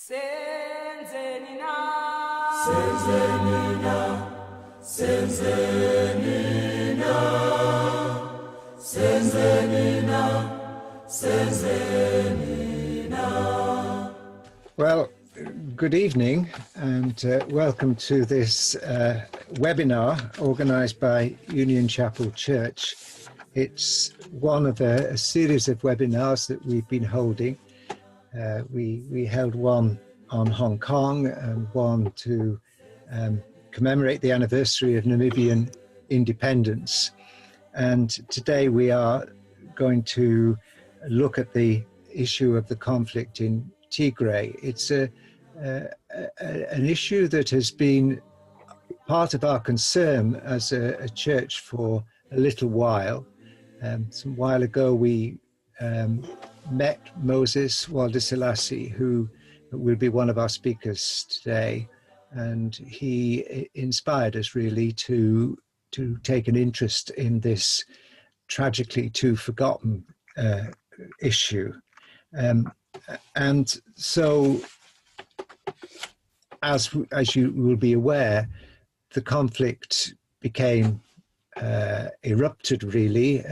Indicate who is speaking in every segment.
Speaker 1: Senzenina,
Speaker 2: Senzenina, Senzenina, Senzenina, Senzenina. Well, good evening and welcome to this webinar organised by Union Chapel Church. It's one of a series of webinars that we've been holding. We held one on Hong Kong and one to commemorate the anniversary of Namibian independence. And today we are going to look at the issue of the conflict in Tigray. It's an issue that has been part of our concern as a church for a little while. Some while ago we met Moses Walder Selassie, who will be one of our speakers today, and he inspired us really to take an interest in this tragically too forgotten issue. And so, as you will be aware, the conflict became erupted really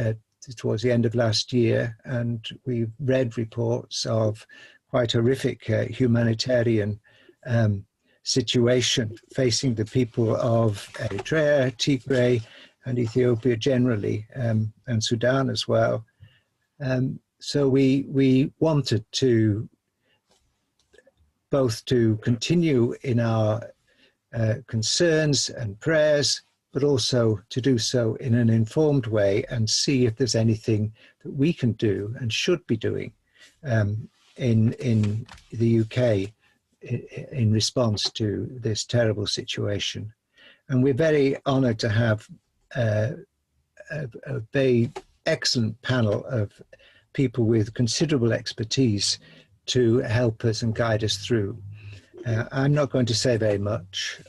Speaker 2: towards the end of last year, and we read reports of quite horrific humanitarian situation facing the people of Eritrea, Tigray, and Ethiopia generally, and Sudan as well. So we wanted to both to continue in our concerns and prayers, but also to do so in an informed way and see if there's anything that we can do and should be doing in the UK in response to this terrible situation. And we're very honoured to have a very excellent panel of people with considerable expertise to help us and guide us through. I'm not going to say very much.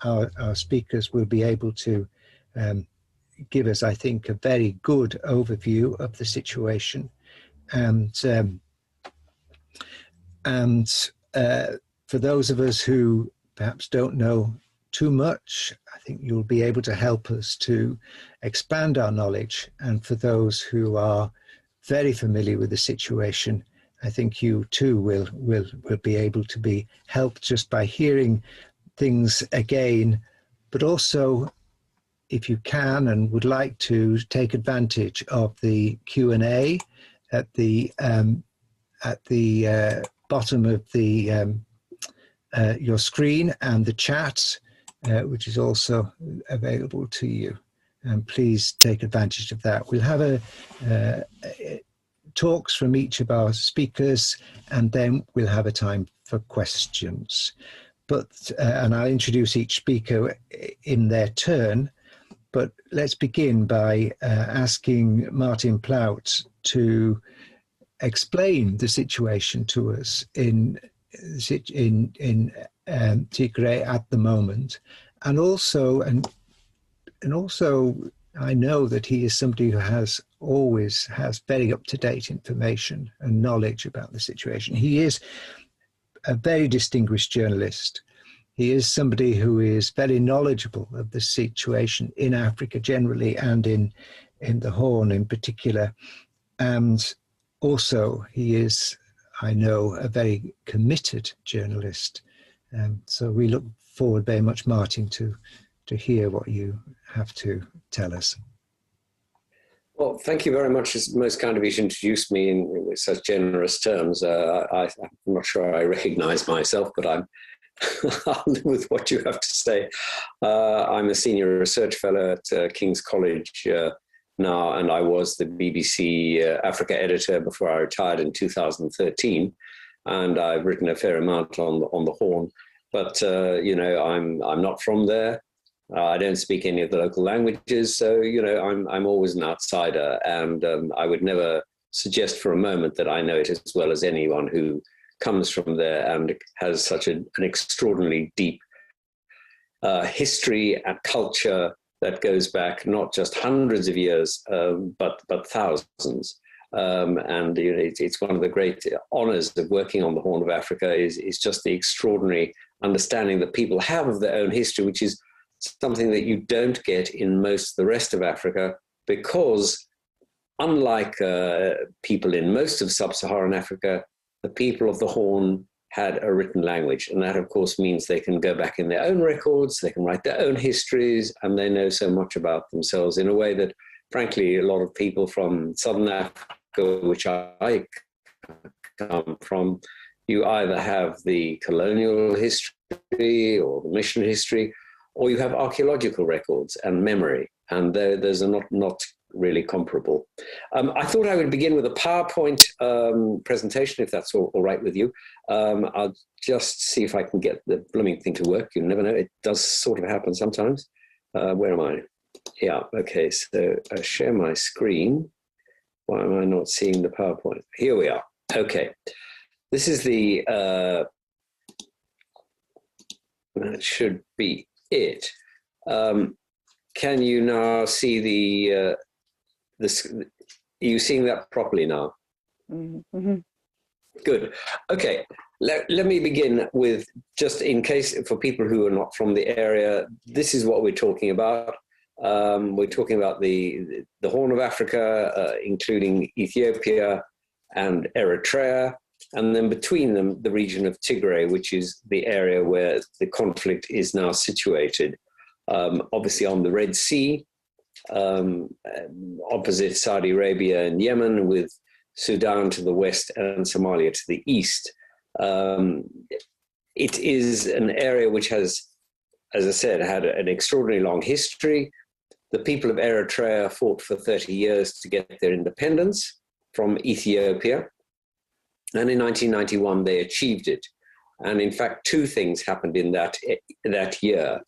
Speaker 2: Our speakers will be able to give us, I think, a very good overview of the situation. And for those of us who perhaps don't know too much, I think you'll be able to help us to expand our knowledge. And for those who are very familiar with the situation, I think you too will be able to be helped just by hearing things again, but also if you can and would like to take advantage of the Q&A at the bottom of the your screen, and the chat, which is also available to you. And please take advantage of that. We'll have talks from each of our speakers, and then we'll have a time for questions. But and I'll introduce each speaker in their turn. But let's begin by asking Martin Plaut to explain the situation to us in Tigray at the moment, and also I know that he is somebody who always has very up-to-date information and knowledge about the situation. He is a very distinguished journalist. He is somebody who is very knowledgeable of the situation in Africa generally and in the Horn in particular. And also he is, I know, a very committed journalist. So we look forward very much, Martin, to hear what you have to tell us.
Speaker 3: Well, thank you very much. It's most kind of you to introduce me in such generous terms. I'm not sure I recognize myself, but I'll live with what you have to say. I'm a senior research fellow at King's College now, and I was the BBC Africa editor before I retired in 2013. And I've written a fair amount on the Horn. But, you know, I'm not from there. I don't speak any of the local languages, so, you know, I'm always an outsider, and I would never suggest for a moment that I know it as well as anyone who comes from there and has such an extraordinarily deep history and culture that goes back not just hundreds of years, but thousands. And it's one of the great honors of working on the Horn of Africa is just the extraordinary understanding that people have of their own history, which is something that you don't get in most of the rest of Africa, because unlike people in most of sub-Saharan Africa, the people of the Horn had a written language. And that, of course, means they can go back in their own records, they can write their own histories, and they know so much about themselves in a way that, frankly, a lot of people from Southern Africa, which I come from, you either have the colonial history or the mission history, or you have archaeological records and memory, and those are not really comparable. I thought I would begin with a PowerPoint presentation, if that's all right with you. I'll just see if I can get the blooming thing to work. You never know, it does sort of happen sometimes. Where am I? Yeah, okay, so I share my screen. Why am I not seeing the PowerPoint? Here we are. Okay, this is the, that should be it. Can you now see the, are you seeing that properly now?
Speaker 1: Mm-hmm.
Speaker 3: Good. Okay, let me begin with, just in case for people who are not from the area, this is what we're talking about. We're talking about the Horn of Africa, including Ethiopia and Eritrea, and then between them, the region of Tigray, which is the area where the conflict is now situated. Obviously on the Red Sea, opposite Saudi Arabia and Yemen, with Sudan to the west and Somalia to the east. It is an area which has, as I said, had an extraordinarily long history. The people of Eritrea fought for 30 years to get their independence from Ethiopia. And in 1991, they achieved it. And in fact, two things happened in that year.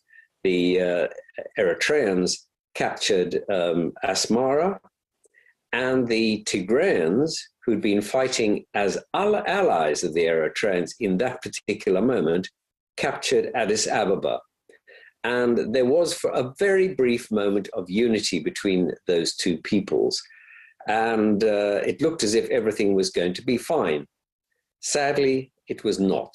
Speaker 3: The Eritreans captured Asmara, and the Tigrayans, who'd been fighting as allies of the Eritreans in that particular moment, captured Addis Ababa. And there was, for a very brief moment, of unity between those two peoples. And it looked as if everything was going to be fine. Sadly, it was not.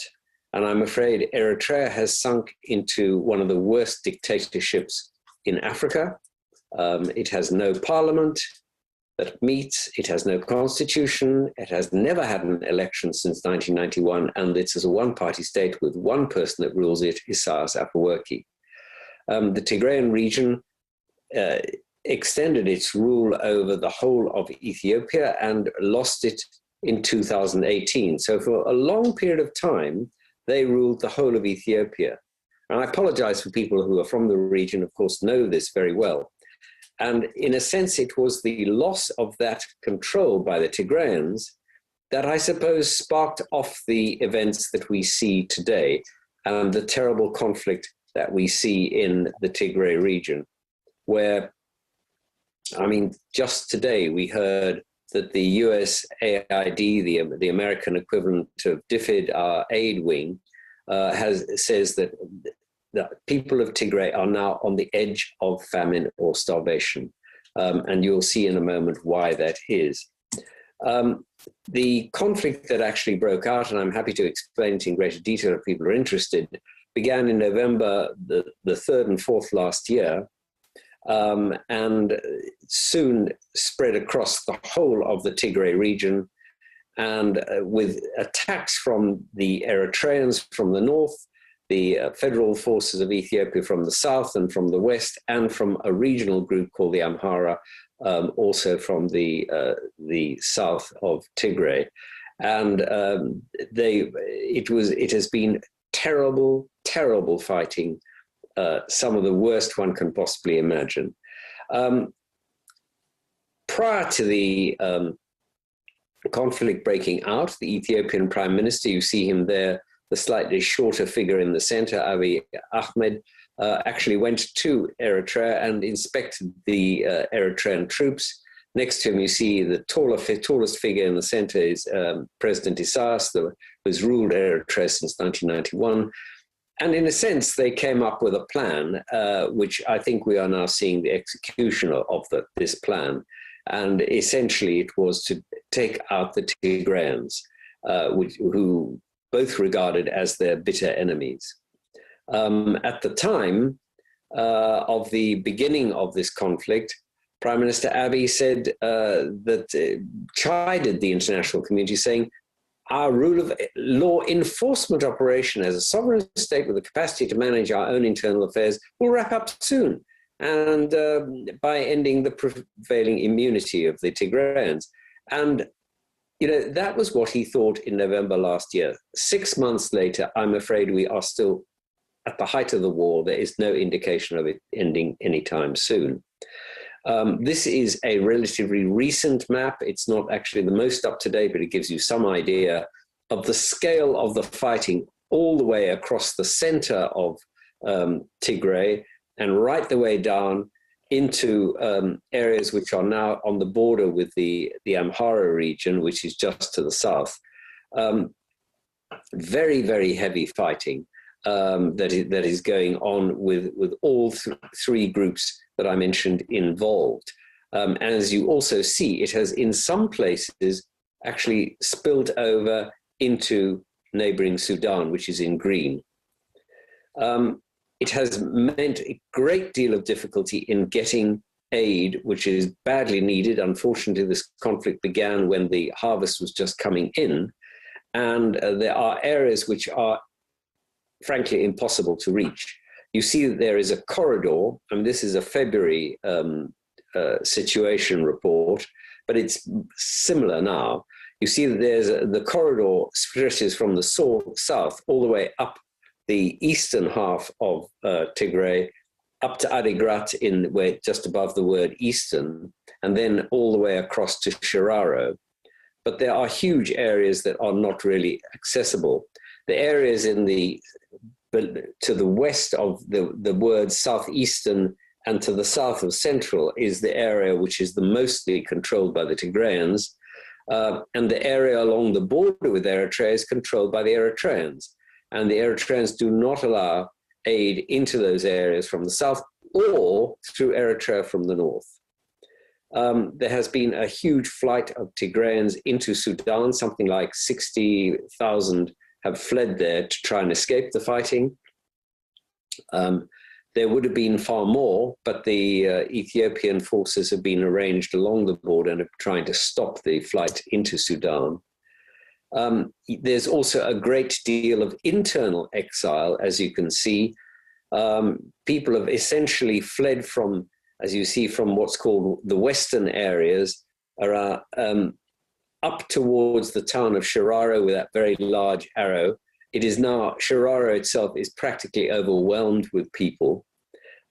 Speaker 3: And I'm afraid Eritrea has sunk into one of the worst dictatorships in Africa. It has no parliament that meets, it has no constitution, it has never had an election since 1991, and it's a one-party state with one person that rules it, Isaias Afwerki. The Tigrayan region extended its rule over the whole of Ethiopia and lost it in 2018. So for a long period of time, they ruled the whole of Ethiopia. And I apologize for people who are from the region, of course, know this very well. And in a sense, it was the loss of that control by the Tigrayans that I suppose sparked off the events that we see today and the terrible conflict that we see in the Tigray region, where, I mean, just today we heard that the USAID, the American equivalent of DFID, our aid wing, says that the people of Tigray are now on the edge of famine or starvation. And you'll see in a moment why that is. The conflict that actually broke out, and I'm happy to explain it in greater detail if people are interested, began in November the 3rd and 4th last year, and soon spread across the whole of the Tigray region, and with attacks from the Eritreans from the north, the federal forces of Ethiopia from the south and from the west, and from a regional group called the Amhara, also from the south of Tigray. And it has been terrible, terrible fighting, some of the worst one can possibly imagine. Prior to the conflict breaking out, the Ethiopian Prime Minister, you see him there, the slightly shorter figure in the center, Abiy Ahmed, actually went to Eritrea and inspected the Eritrean troops. Next to him, you see the tallest figure in the center is President Isaias, who has ruled Eritrea since 1991. And in a sense, they came up with a plan, which I think we are now seeing the execution of this plan. And essentially it was to take out the Tigrayans, who both regarded as their bitter enemies. At the time of the beginning of this conflict, Prime Minister Abiy said chided the international community, saying, our rule of law enforcement operation as a sovereign state with the capacity to manage our own internal affairs will wrap up soon, and by ending the prevailing immunity of the Tigrayans. And that was what he thought in November last year. 6 months later, I'm afraid we are still at the height of the war. There is no indication of it ending anytime soon. This is a relatively recent map. It's not actually the most up-to-date, but it gives you some idea of the scale of the fighting all the way across the center of Tigray and right the way down into areas which are now on the border with the Amhara region, which is just to the south. Very, very heavy fighting that is going on with all three groups that I mentioned involved. And as you also see, it has in some places actually spilled over into neighboring Sudan, which is in green. It has meant a great deal of difficulty in getting aid, which is badly needed. Unfortunately, this conflict began when the harvest was just coming in, and there are areas which are frankly impossible to reach. You see that there is a corridor, and this is a February situation report, but it's similar now. You see that there's the corridor stretches from the south all the way up the eastern half of Tigray, up to Adigrat just above the word eastern, and then all the way across to Shiraro. But there are huge areas that are not really accessible. The areas to the west of the word southeastern and to the south of central is the area which is the mostly controlled by the Tigrayans, and the area along the border with Eritrea is controlled by the Eritreans. And the Eritreans do not allow aid into those areas from the south or through Eritrea from the north. There has been a huge flight of Tigrayans into Sudan. Something like 60,000 have fled there to try and escape the fighting. There would have been far more, but the Ethiopian forces have been arranged along the border and are trying to stop the flight into Sudan. There's also a great deal of internal exile, as you can see. People have essentially fled from, as you see, from what's called the western areas, up towards the town of Shiraro with that very large arrow. It is now, Shiraro itself is practically overwhelmed with people.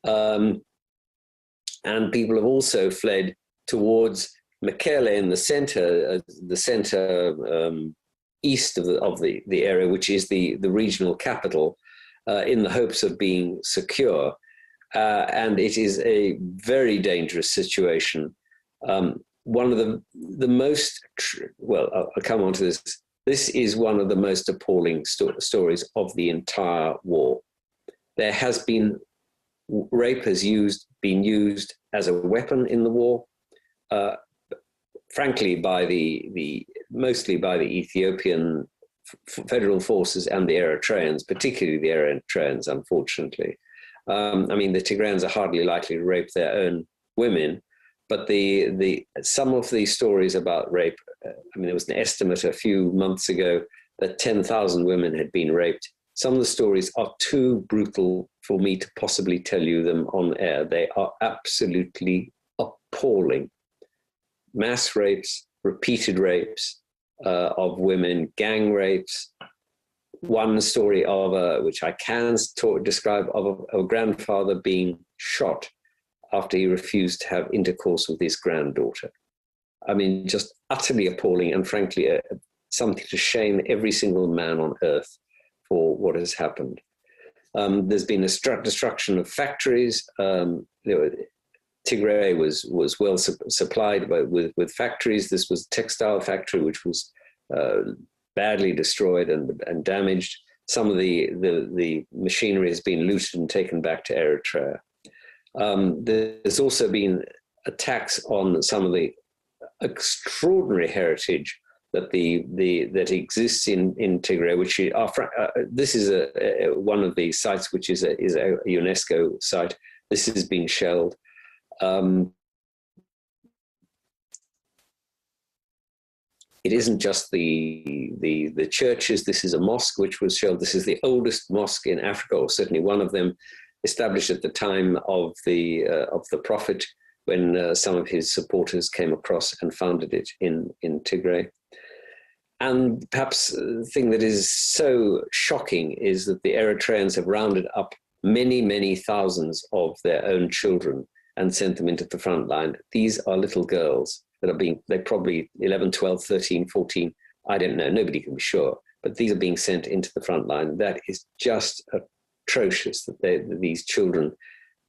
Speaker 3: And people have also fled towards Mekele in the center east of the area, which is the regional capital, in the hopes of being secure. And it is a very dangerous situation. One of the most, I'll come on to this. This is one of the most appalling stories of the entire war. There has been, rape has been used as a weapon in the war, frankly, mostly by the Ethiopian federal forces and the Eritreans, particularly the Eritreans, unfortunately. The Tigrayans are hardly likely to rape their own women, but some of the stories about rape, there was an estimate a few months ago that 10,000 women had been raped. Some of the stories are too brutal for me to possibly tell you them on air. They are absolutely appalling. Mass rapes, repeated rapes of women, gang rapes. One story which I can describe, of a grandfather being shot after he refused to have intercourse with his granddaughter. Just utterly appalling, and frankly, something to shame every single man on earth for what has happened. There's been a destruction of factories. Tigray was well supplied with factories. This was a textile factory which was badly destroyed and damaged. Some of the machinery has been looted and taken back to Eritrea. There's also been attacks on some of the extraordinary heritage that that exists in Tigray, which this is one of the sites which is a UNESCO site. This has been shelled. It isn't just the churches. This is a mosque which was shelled. This is the oldest mosque in Africa, or certainly one of them, established at the time of the Prophet, when some of his supporters came across and founded it in Tigray. And perhaps the thing that is so shocking is that the Eritreans have rounded up many, many thousands of their own children and sent them into the front line. These are little girls that are they're probably 11, 12, 13, 14, I don't know, nobody can be sure, but these are being sent into the front line. That is just atrocious, that these children,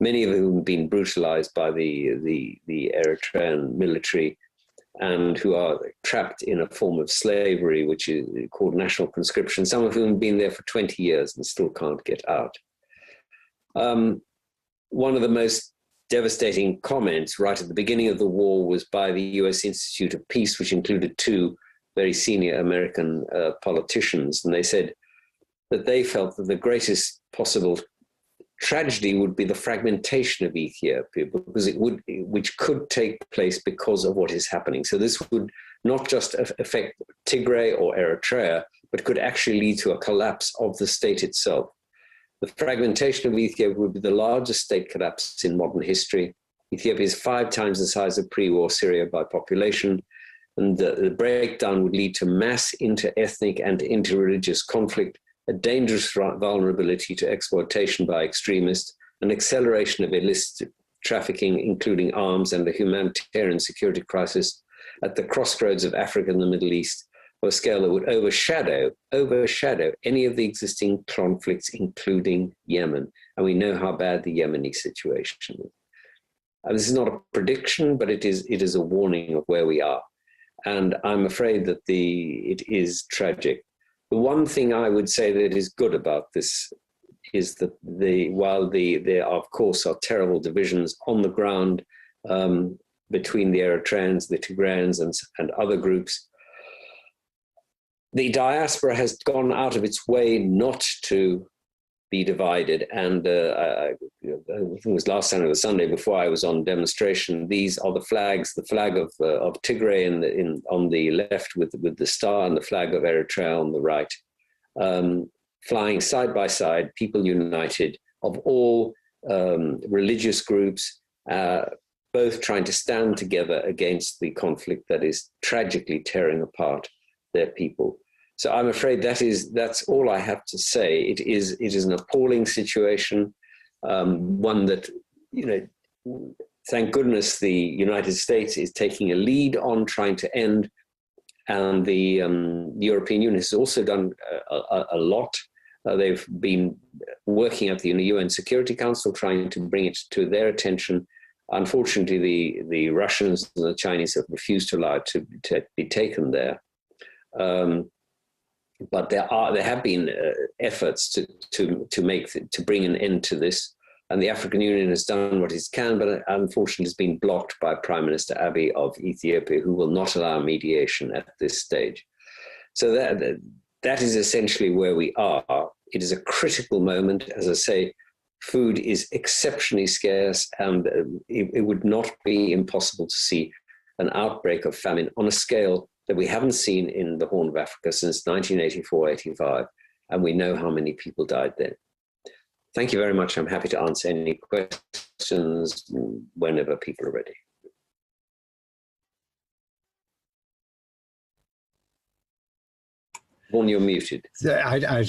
Speaker 3: many of whom have been brutalized by the Eritrean military, and who are trapped in a form of slavery, which is called national conscription, some of whom have been there for 20 years and still can't get out. One of the most devastating comments right at the beginning of the war was by the US Institute of Peace, which included two very senior American politicians. And they said that they felt that the greatest possible tragedy would be the fragmentation of Ethiopia, because which could take place because of what is happening. So this would not just affect Tigray or Eritrea, but could actually lead to a collapse of the state itself. The fragmentation of Ethiopia would be the largest state collapse in modern history. Ethiopia is 5 times the size of pre-war Syria by population, and the breakdown would lead to mass inter-ethnic and inter-religious conflict, a dangerous vulnerability to exploitation by extremists, an acceleration of illicit trafficking, including arms, and a humanitarian security crisis at the crossroads of Africa and the Middle East, on a scale that would overshadow any of the existing conflicts, including Yemen. And we know how bad the Yemeni situation is. And this is not a prediction, but it is a warning of where we are. And I'm afraid that it is tragic. The one thing I would say that is good about this is that while there of course are terrible divisions on the ground between the Eritreans, the Tigrayans, and other groups, the diaspora has gone out of its way not to be divided. And I think it was last Saturday or Sunday before I was on demonstration. These are the flags: the flag of Tigray on the left with the star, and the flag of Eritrea on the right, flying side by side, people united of all religious groups, both trying to stand together against the conflict that is tragically tearing apart their people. So I'm afraid that's all I have to say. It is an appalling situation, one that, thank goodness the United States is taking a lead on trying to end, and the European Union has also done a lot. They've been working at the UN Security Council, trying to bring it to their attention. Unfortunately, the Russians and the Chinese have refused to allow it to be taken there. But there have been efforts to bring an end to this, and the African Union has done what it can, but unfortunately has been blocked by Prime Minister Abiy of Ethiopia, who will not allow mediation at this stage. So that is essentially where we are. It is a critical moment. As I say, food is exceptionally scarce, and it would not be impossible to see an outbreak of famine on a scale that we haven't seen in the Horn of Africa since 1984-85, and we know how many people died then. Thank you very much. I'm happy to answer any questions whenever people are ready. Vaughan, you're muted.
Speaker 2: I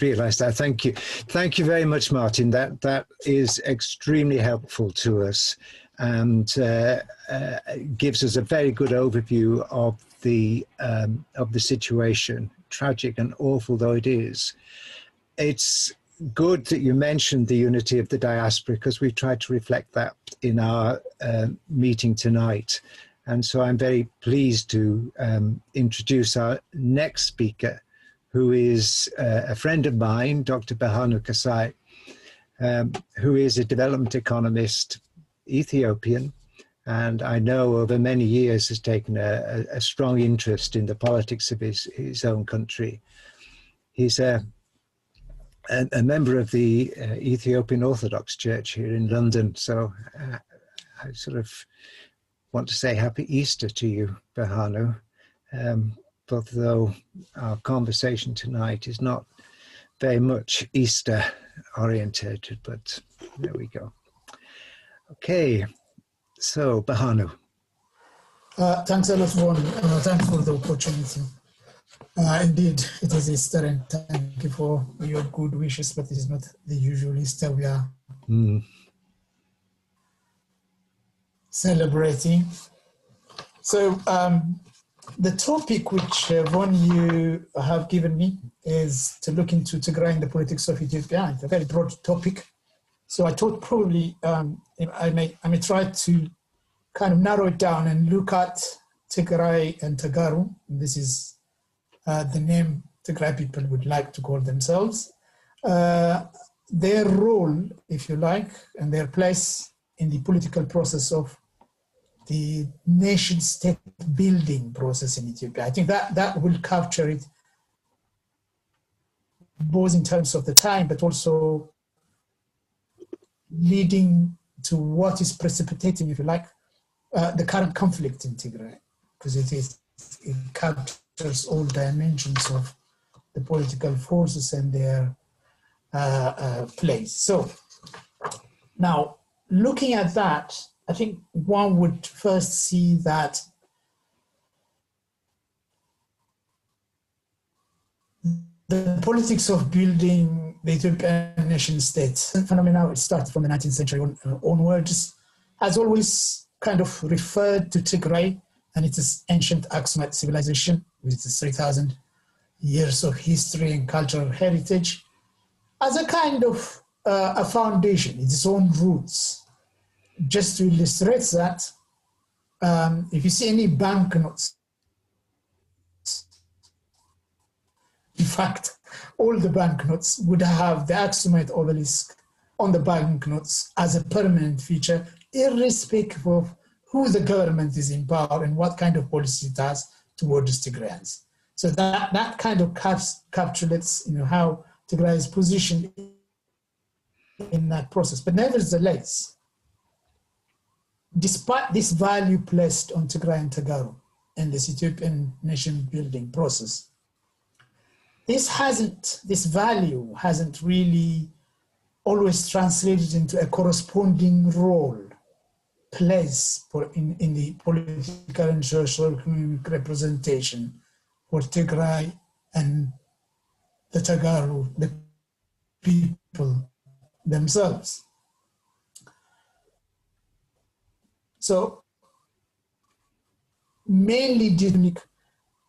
Speaker 2: realized that. Thank you. Thank you very much, Martin. That is extremely helpful to us, and gives us a very good overview of the situation, tragic and awful though it is. It's good that you mentioned the unity of the diaspora, because we've tried to reflect that in our meeting tonight. And so I'm very pleased to introduce our next speaker, who is a friend of mine, Dr. Vaughan, who is a development economist, Ethiopian, and I know over many years has taken a strong interest in the politics of his own country. He's a member of the Ethiopian Orthodox Church here in London, so I sort of want to say Happy Easter to you, Vaughan, although our conversation tonight is not very much Easter orientated, but there we go. Okay, so Vaughan.
Speaker 1: Thanks a lot, Vaughan. Thanks for the opportunity. Indeed, it is Easter, and thank you for your good wishes, but this is not the usual Easter we are celebrating. So the topic which, Vaughan, you have given me is to look into Tigray and the politics of Ethiopia. It's a very broad topic. So I thought probably I may try to kind of narrow it down and look at Tigray and Tagaru. This is the name Tigray people would like to call themselves. Their role, if you like, and their place in the political process of the nation-state building process in Ethiopia. I think that will capture it both in terms of the time, but also leading to what is precipitating, if you like, the current conflict in Tigray, because it captures all dimensions of the political forces and their place. So now, looking at that, I think one would first see that the politics of building the Ethiopian nation state phenomenon, it starts from the 19th century onwards, has always kind of referred to Tigray and its ancient Aksumite civilization with its 3,000 years of history and cultural heritage as a kind of a foundation, its own roots. Just to illustrate that, if you see any banknotes, in fact, all the banknotes would have the Aksumite obelisk on the banknotes as a permanent feature, irrespective of who the government is in power and what kind of policy it has towards Tigrayans. So that kind of capsulates, how Tigray is positioned in that process. But nevertheless, despite this value placed on Tigray and Tagaru and this Ethiopian nation building process, this value hasn't really always translated into a corresponding role, place in the political and social economic representation for Tigray and the Tagaru, the people themselves. So mainly due to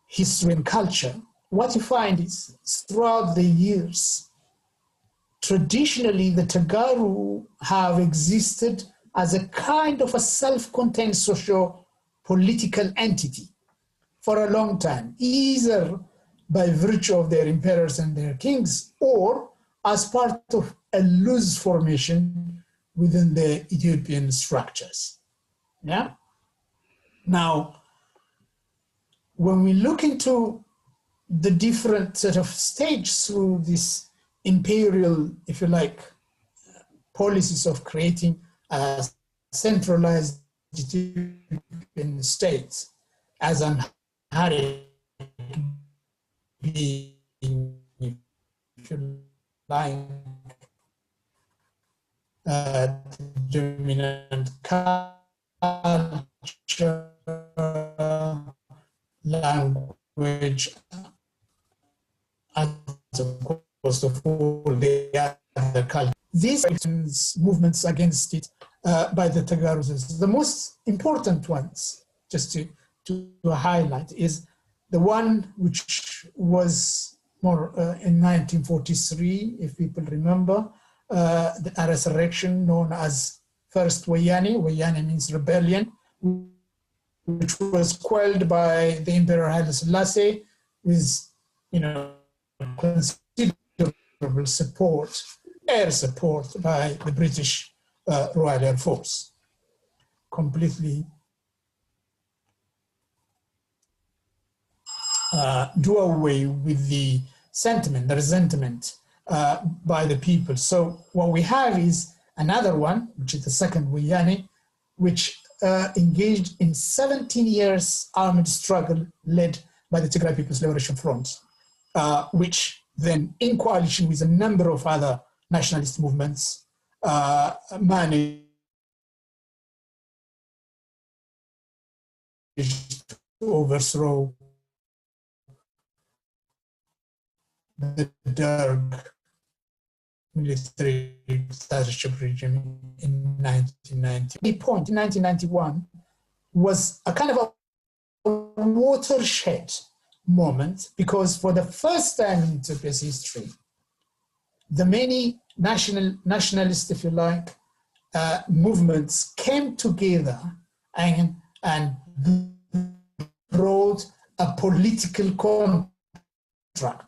Speaker 1: history and culture, what you find is throughout the years, traditionally the Tagaru have existed as a kind of a self-contained socio-political entity for a long time, either by virtue of their emperors and their kings or as part of a loose formation within the Ethiopian structures. Yeah. Now, when we look into the different sort of stages through this imperial, if you like, policies of creating a centralized Ethiopian state as an being, if you like, dominant culture, language, as opposed to all the other cultures. These movements against it by the Tagarus, the most important ones, just to highlight, is the one which was more in 1943, if people remember, the resurrection known as First Wayani. Wayani means rebellion, which was quelled by the Emperor Haile Selassie with, considerable support, air support by the British Royal Air Force. completely do away with the sentiment, the resentment by the people. So what we have is another one, which is the second Wiyane, which engaged in 17 years armed struggle led by the Tigray People's Liberation Front, which then, in coalition with a number of other nationalist movements, managed to overthrow the Derg military dictatorship regime in 1990. The point in 1991 was a kind of a watershed moment, because for the first time in Ethiopia's history, the many nationalist, if you like, movements came together and brought a political contract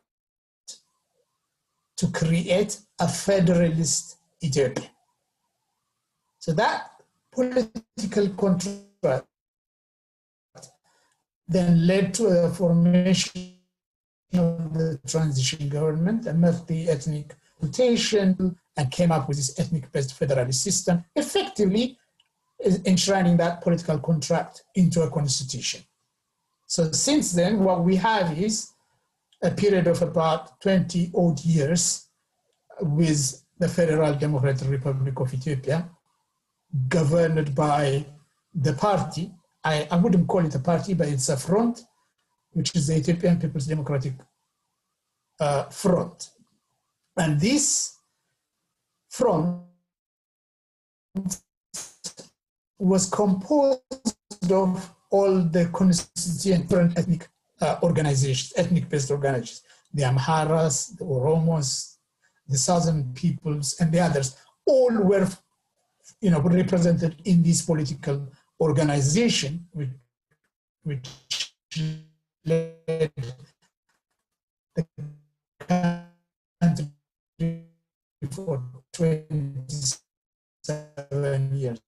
Speaker 1: to create a federalist Ethiopia. So that political contract then led to a formation of the transition government, a multi-ethnic rotation, and came up with this ethnic-based federalist system, effectively enshrining that political contract into a constitution. So since then, what we have is a period of about 20 odd years with the Federal Democratic Republic of Ethiopia, governed by the party. I wouldn't call it a party, but it's a front, which is the Ethiopian People's Democratic Front. And this front was composed of all the constituent ethnic organizations, ethnic-based organizations, the Amharas, the Oromos, the Southern peoples, and the others, all were, represented in this political organization, which led the country for 27 years,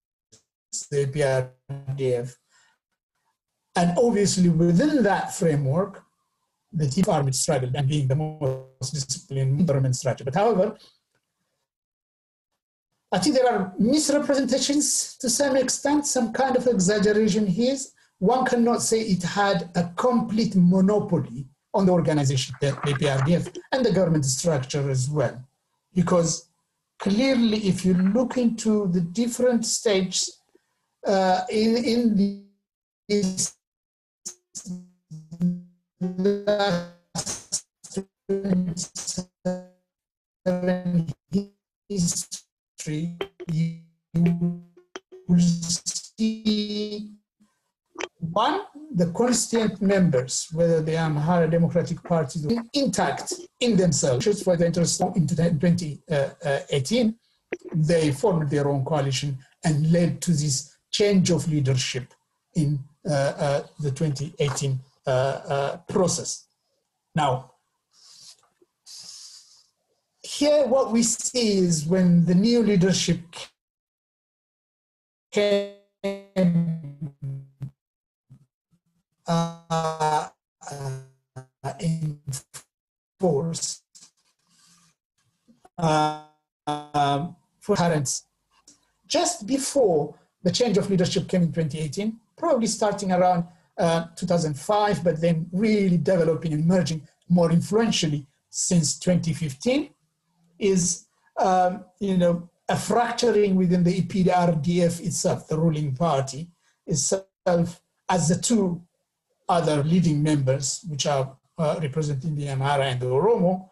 Speaker 1: the PRDF. And obviously within that framework, the Tea Party struggled and being the most disciplined government structure. But however, I think there are misrepresentations to some extent, some kind of exaggeration here. One cannot say it had a complete monopoly on the organization, the PRDF, and the government structure as well. Because clearly, if you look into the different stages in the last 27 history, you will see one, the constituent members, whether they are Amhara Democratic Parties, intact in themselves. Just for the interest in 2018, they formed their own coalition and led to this change of leadership in the 2018 process. Now, here what we see is when the new leadership came in force for currents. Just before the change of leadership came in 2018, probably starting around 2005, but then really developing and emerging more influentially since 2015, is a fracturing within the EPRDF itself, the ruling party itself, as the two other leading members, which are representing the Amhara and the Oromo,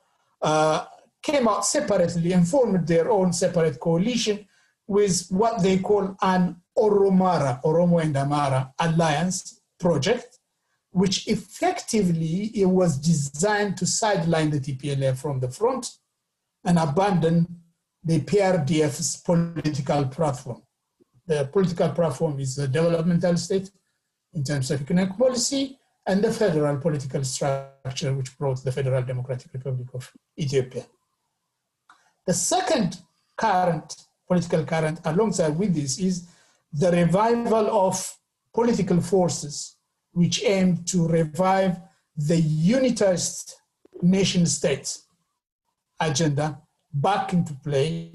Speaker 1: came out separately and formed their own separate coalition with what they call an Oromara, Oromo and Amhara Alliance project, which effectively it was designed to sideline the TPLF from the front and abandon the PRDF's political platform. The political platform is the developmental state in terms of economic policy, and the federal political structure, which brought the Federal Democratic Republic of Ethiopia. The second current, political current alongside with this is the revival of political forces which aim to revive the unitized nation state agenda back into play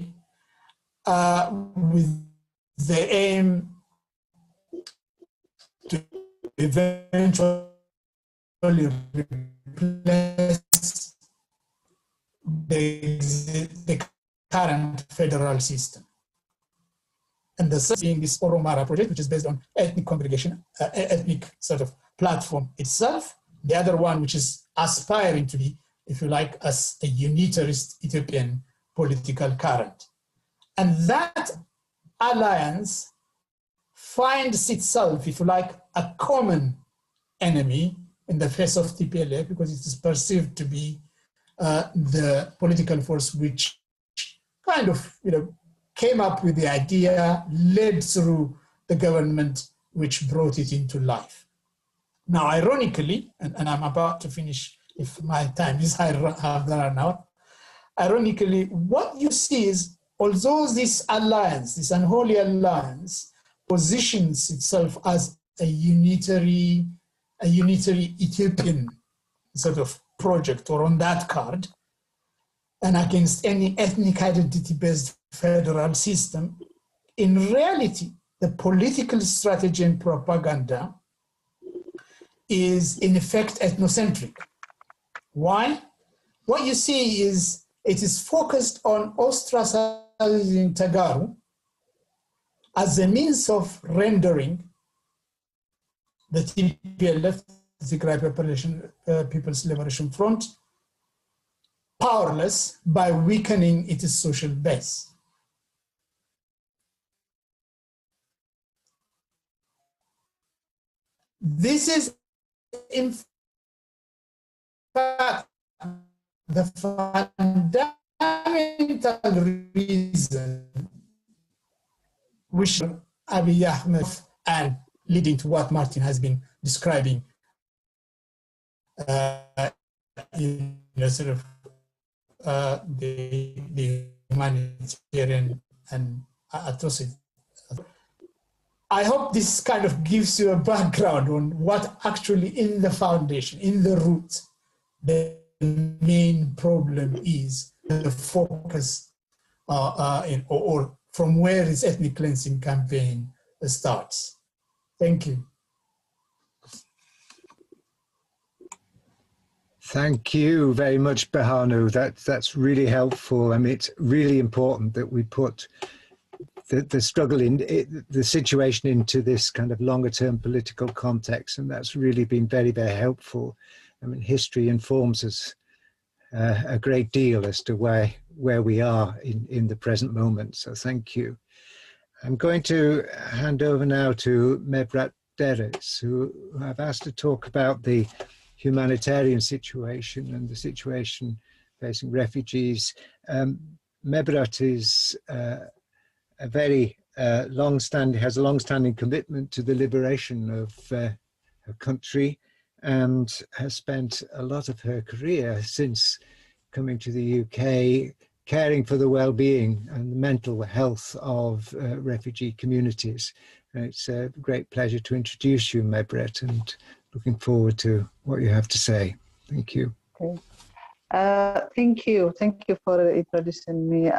Speaker 1: with the aim to eventually replace the current federal system. And the second being this Oromara project, which is based on ethnic congregation, ethnic sort of platform itself. The other one, which is aspiring to be, if you like, as a unitarist Ethiopian political current. And that alliance finds itself, if you like, a common enemy in the face of TPLF, because it is perceived to be the political force which kind of, came up with the idea, led through the government which brought it into life. Now, ironically, and I'm about to finish if my time is have run out, ironically, what you see is, although this alliance, this unholy alliance, positions itself as a unitary Ethiopian sort of project, or on that card, and against any ethnic identity-based federal system, in reality, the political strategy and propaganda is in effect ethnocentric. Why? What you see is it is focused on ostracizing Tagaru as a means of rendering the TPLF, the Tigray People's Liberation Front, powerless by weakening its social base. This is, in fact, the fundamental reason which Abiy Ahmed, and leading to what Martin has been describing, sort of the humanitarian and atrocity. I hope this kind of gives you a background on what actually in the foundation, in the root, the main problem is, the focus or from where this ethnic cleansing campaign starts. Thank you.
Speaker 2: Thank you very much, Bahanu. That's really helpful. I mean, it's really important that we put the struggle in the situation into this kind of longer term political context, and that's really been very, very helpful. I mean, history informs us a great deal as to where we are in the present moment. So thank you. I'm going to hand over now to Mebrat Deres, who I've asked to talk about the humanitarian situation and the situation facing refugees. Mebrat is a very has a long-standing commitment to the liberation of her country, and has spent a lot of her career since coming to the UK caring for the well-being and the mental health of refugee communities. And it's a great pleasure to introduce you, Mebrat, and looking forward to what you have to say. Thank you.
Speaker 4: Okay. Thank you for introducing me.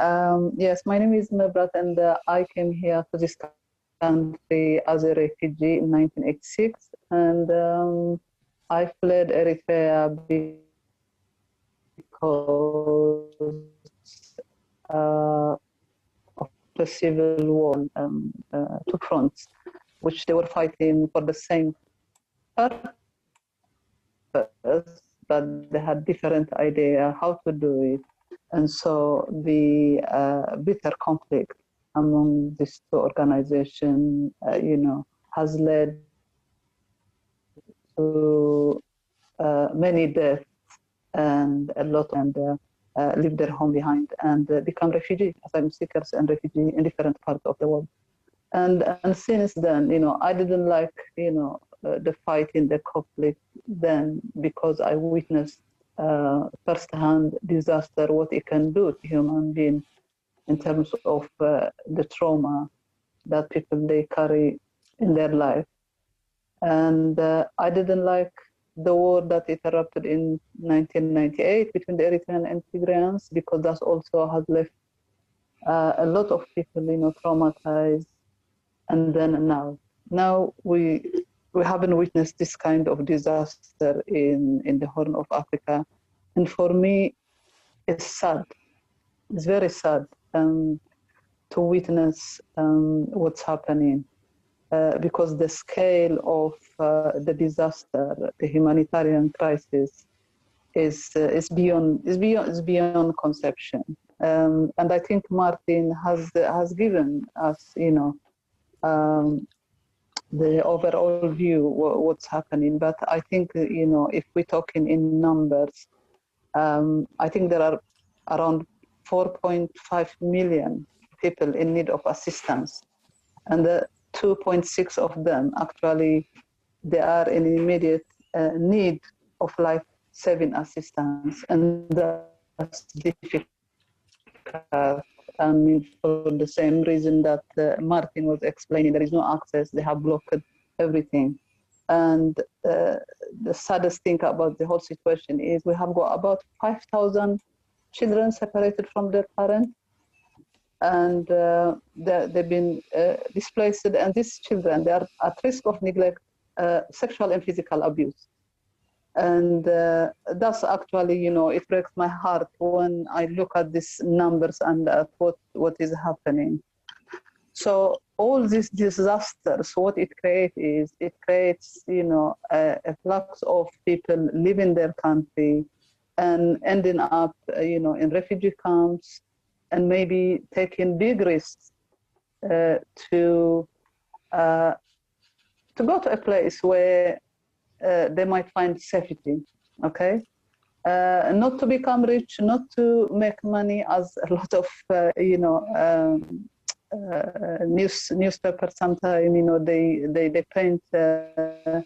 Speaker 4: Yes, my name is Mebrat, and I came here to this country as a refugee in 1986, and I fled Eritrea because of the civil war, two fronts, which they were fighting for the same purpose, but they had different idea how to do it. And so the bitter conflict among these two organizations, has led to many deaths and a lot, and leave their home behind and become refugees, asylum seekers and refugees in different parts of the world. And since then, I didn't like, the fight in the conflict then, because I witnessed firsthand disaster, what it can do to human being in terms of the trauma that people they carry in their life. And I didn't like the war that erupted in 1998 between the Eritrean and Tigrayans, because that also has left a lot of people, traumatized. And then now we haven't witnessed this kind of disaster in the Horn of Africa, and for me, it's sad. It's very sad to witness what's happening. Because the scale of the disaster, the humanitarian crisis, is beyond conception. And I think Martin has given us, the overall view what's happening. But I think, if we're talking in numbers, I think there are around 4.5 million people in need of assistance, and 2.6 of them actually they are in immediate need of life-saving assistance, and that's difficult. I mean, for the same reason that Martin was explaining, there is no access. They have blocked everything, and the saddest thing about the whole situation is we have got about 5,000 children separated from their parents. And they've been displaced, and these children, they are at risk of neglect, sexual and physical abuse. And that's actually, it breaks my heart when I look at these numbers and at what is happening. So all these disasters, what it creates is, it creates, a flux of people leaving their country and ending up, in refugee camps, and maybe taking big risks to go to a place where they might find safety, okay? Not to become rich, not to make money, as a lot of, newspapers sometimes, they paint a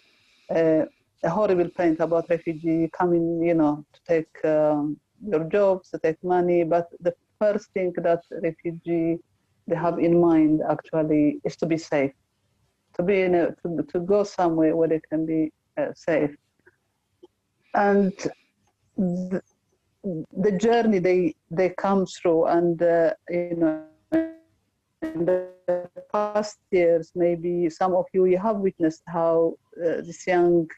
Speaker 4: horrible paint about refugee coming, to take your jobs, to take money, but the first thing that refugee they have in mind actually is to be safe, to be to go somewhere where they can be safe. And the journey they come through, and in the past years, maybe some of you have witnessed how these young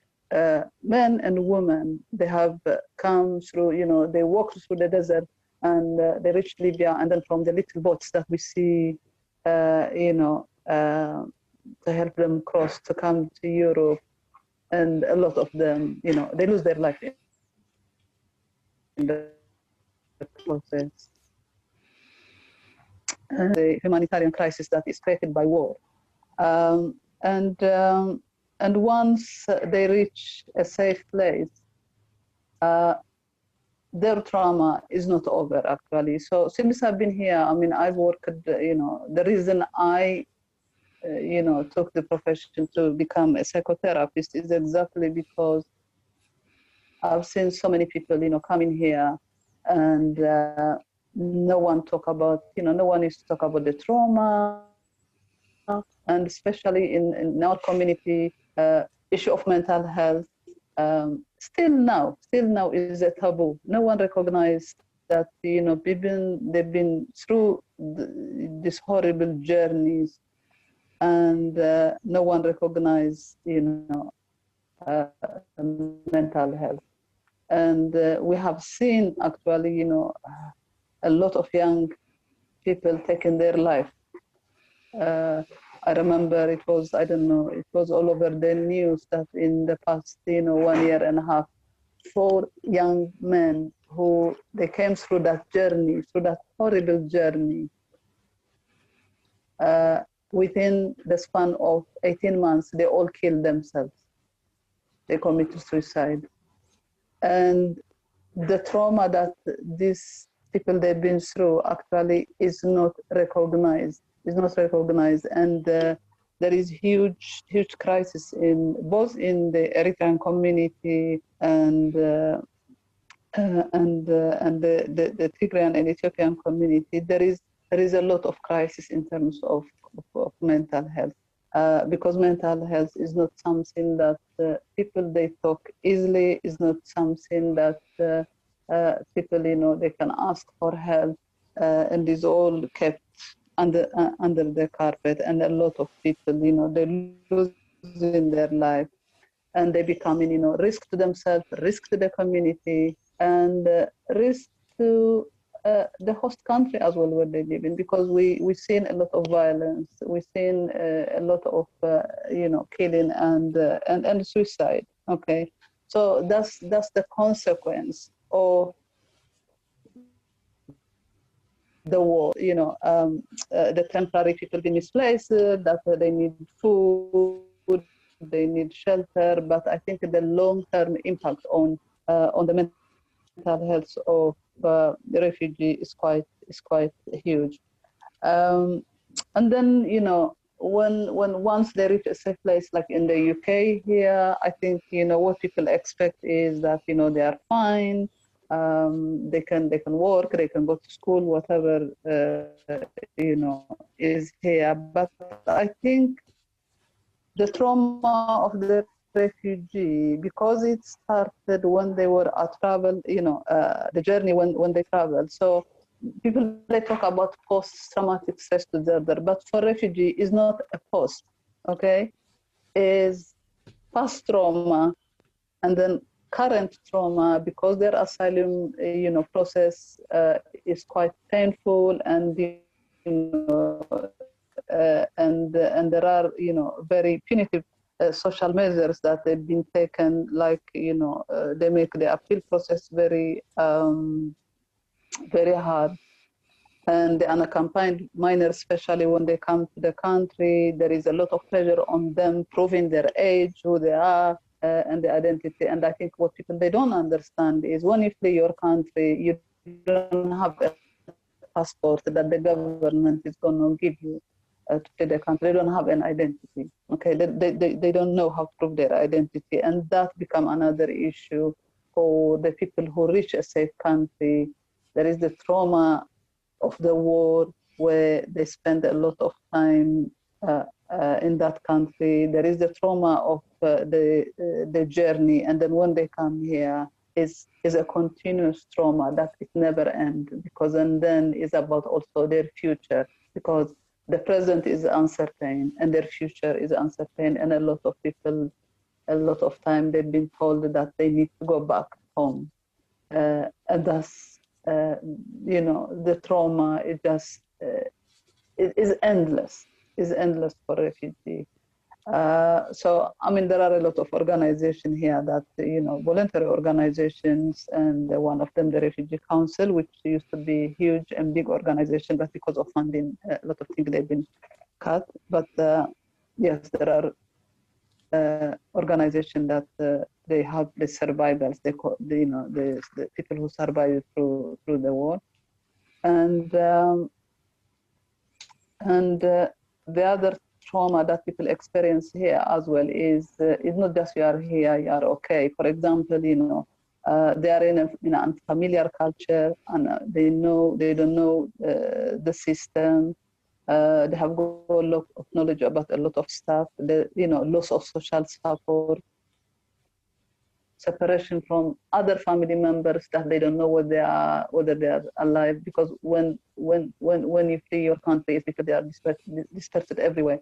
Speaker 4: men and women, they have come through, they walk through the desert, and they reached Libya, and then from the little boats that we see, to help them cross to come to Europe, and a lot of them, they lose their life in the process. And the humanitarian crisis that is created by war, and once they reach a safe place, their trauma is not over, actually. So since I've been here, I've worked, the reason I, took the profession to become a psychotherapist is exactly because I've seen so many people, coming here, and no one talk about, no one is to talk about the trauma, and especially in our community, issue of mental health. Still now is a taboo. No one recognizes that, they've been through these horrible journeys, and no one recognizes, mental health. And we have seen actually, a lot of young people taking their life. I remember it was all over the news that in the past, 1 year and a half, 4 young men who they came through that journey, through that horrible journey. Within the span of 18 months, they all killed themselves. They committed suicide. And the trauma that these people they've been through actually is not recognized. And there is huge crisis both in the Eritrean community and the Tigrayan and Ethiopian community. There is there is a lot of crisis in terms of mental health, because mental health is not something that people they talk easily, is not something that people, you know, they can ask for help, and is all kept under the carpet, and a lot of people, you know, they lose in their life, and they becoming, you know, risk to themselves, risk to the community, and risk to the host country as well where they live in, because we've seen a lot of violence, we've seen a lot of you know, killing and suicide. Okay, so that's the consequence of the war. You know, the temporary people being displaced, that they need food, they need shelter, but I think the long-term impact on the mental health of the refugee is quite huge. And then, you know, when once they reach a safe place, like in the UK here, I think, you know, what people expect is that, you know, they are fine, they can work, they can go to school, whatever you know, is here. But I think the trauma of the refugee, because it started when they were travel, you know, the journey when they traveled. So people, they talk about post-traumatic stress disorder, but for refugee is not a post, okay? Is past trauma and then current trauma, because their asylum, you know, process is quite painful, and you know, and there are, you know, very punitive social measures that have been taken, like, you know, they make the appeal process very very hard. And the unaccompanied minors, especially when they come to the country, there is a lot of pressure on them proving their age, who they are, and the identity. And I think what people, they don't understand is when you flee your country, you don't have a passport that the government is going to give you to flee the country. They don't have an identity. Okay, they don't know how to prove their identity, and that become another issue for the people who reach a safe country. There is the trauma of the war, where they spend a lot of time in that country. There is the trauma of the journey, and then when they come here, is a continuous trauma that it never ends, because and then is about also their future, because the present is uncertain and their future is uncertain, and a lot of people, a lot of time they've been told that they need to go back home, and that's you know, the trauma is just is endless for refugee. So I mean, there are a lot of organizations here that, you know, voluntary organizations, and one of them, the Refugee Council, which used to be huge and big organization, but because of funding, a lot of things they've been cut. But yes, there are organizations that they help the survivors, you know, the people who survive through the war, and the other trauma that people experience here as well is not just you are here, you are okay. For example, you know, they are in an unfamiliar culture, and they don't know the system. They have got a lot of knowledge about a lot of stuff. You know, loss of social support, separation from other family members that they don't know whether they are alive, because when you flee your country, people, they are dispersed everywhere,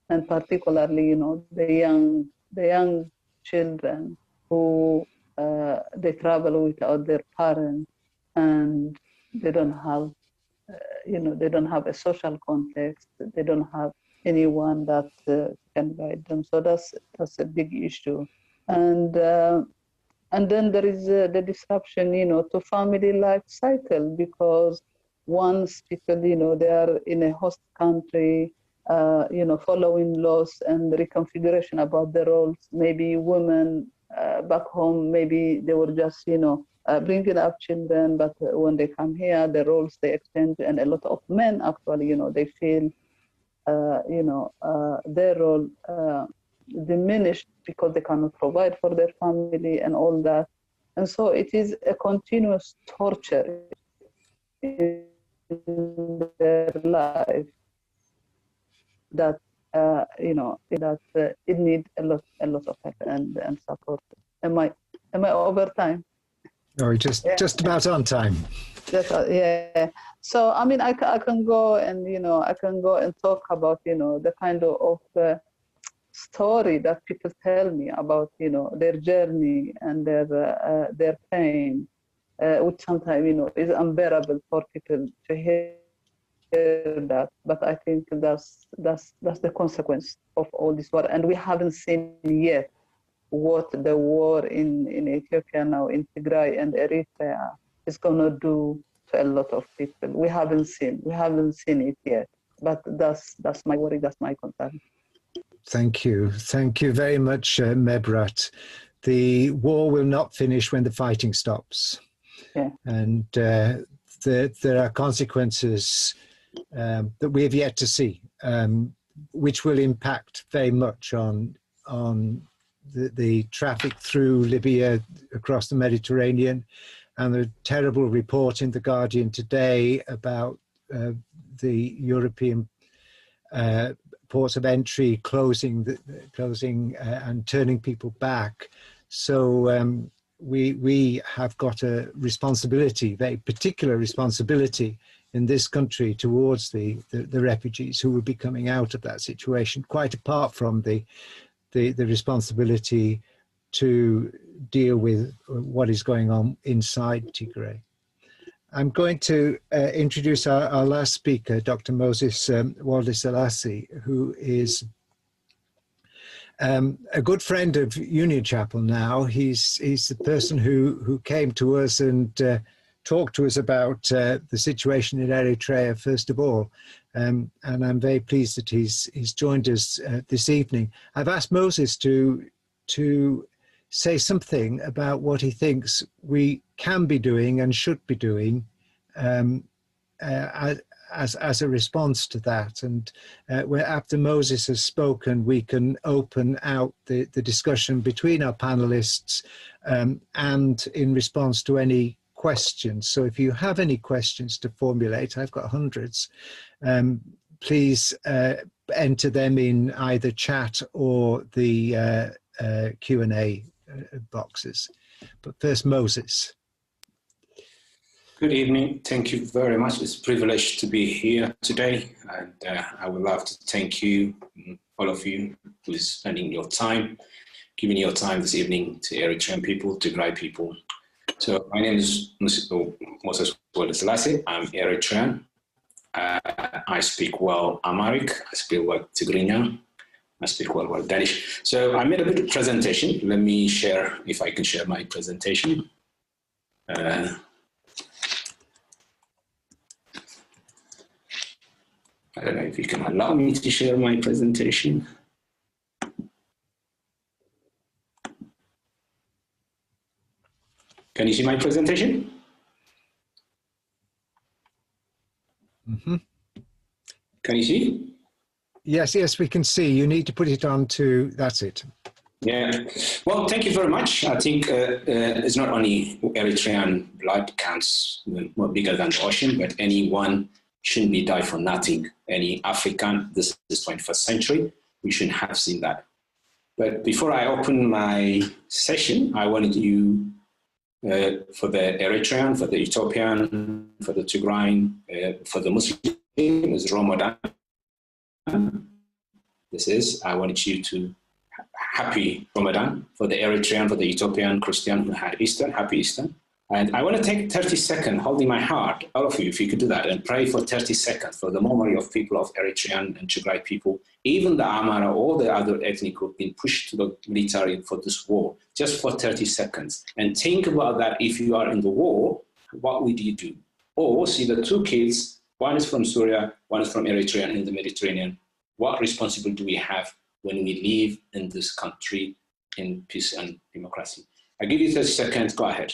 Speaker 4: and particularly, you know, the young children who they travel without their parents, and they don't have you know, they don't have a social context, they don't have anyone that can guide them. So that's a big issue. And then there is the disruption, you know, to family life cycle, because once people, you know, they are in a host country, you know, following laws and reconfiguration about the roles, maybe women back home, maybe they were just, you know, bringing up children, but when they come here, the roles they exchange, and a lot of men actually, you know, they feel, you know, their role diminished because they cannot provide for their family and all that. And so it is a continuous torture. It's in their life that it needs a lot of help and support. Am I over time?
Speaker 2: Or just about on time.
Speaker 4: Yeah. So I mean, I can go and I can go and talk about the kind of story that people tell me about their journey and their pain, which sometimes is unbearable for people to hear that. But I think that's the consequence of all this war, and we haven't seen yet what the war in Ethiopia now, in Tigray and Eritrea, is going to do to a lot of people. We haven't seen it yet, but that's my worry, that's my concern.
Speaker 2: Thank you very much, Mebrat. The war will not finish when the fighting stops.
Speaker 4: Yeah.
Speaker 2: And there are consequences that we have yet to see, which will impact very much on the traffic through Libya across the Mediterranean, and the terrible report in The Guardian today about the European ports of entry closing and turning people back. So we have got a responsibility, very particular responsibility in this country towards the refugees who will be coming out of that situation, quite apart from the responsibility to deal with what is going on inside Tigray. I'm going to introduce our last speaker, Dr. Moses Walde Selassie, who is a good friend of Union Chapel now. He's the person who came to us and talked to us about the situation in Eritrea, first of all. And I'm very pleased that he's joined us this evening. I've asked Moses to say something about what he thinks we can be doing and should be doing as a response to that. And where after Moses has spoken, we can open out the discussion between our panelists and in response to any questions. So if you have any questions to formulate, I've got hundreds, please enter them in either chat or the Q&A boxes. But first, Moses.
Speaker 5: Good evening. Thank you very much. It's a privilege to be here today. And I would love to thank you, all of you, who is spending your time, giving your time this evening to Eritrean people, Tigray people. So my name is Moses Walde Selassie. I'm Eritrean. I speak well Amharic. I speak well Tigrinya. I speak well Danish. So I made a bit of presentation. Let me share, if I can share my presentation. I don't know if you can allow me to share my presentation. Can you see my presentation?
Speaker 2: Mm-hmm.
Speaker 5: Can you see?
Speaker 2: Yes, we can see. You need to put it on to, that's it.
Speaker 5: Yeah. Well, thank you very much. I think it's not only Eritrean blood counts more bigger than the ocean, but anyone shouldn't be died for nothing. Any African, this is 21st century, we shouldn't have seen that. But before I open my session, I wanted you, for the Eritrean, for the Ethiopian, for the Tigrayan, for the Muslim, is Ramadan. I wanted you to happy Ramadan. For the Eritrean, for the Ethiopian Christian who had Easter, happy Easter. And I want to take 30 seconds, holding my heart, all of you, if you could do that, and pray for 30 seconds for the memory of people of Eritrean and Tigray people, even the Amhara, all the other ethnic group being pushed to the military for this war, just for 30 seconds. And think about that. If you are in the war, what would you do? Or see the two kids, one is from Syria, one is from Eritrea in the Mediterranean. What responsibility do we have when we live in this country in peace and democracy? I give you 30 seconds, go ahead.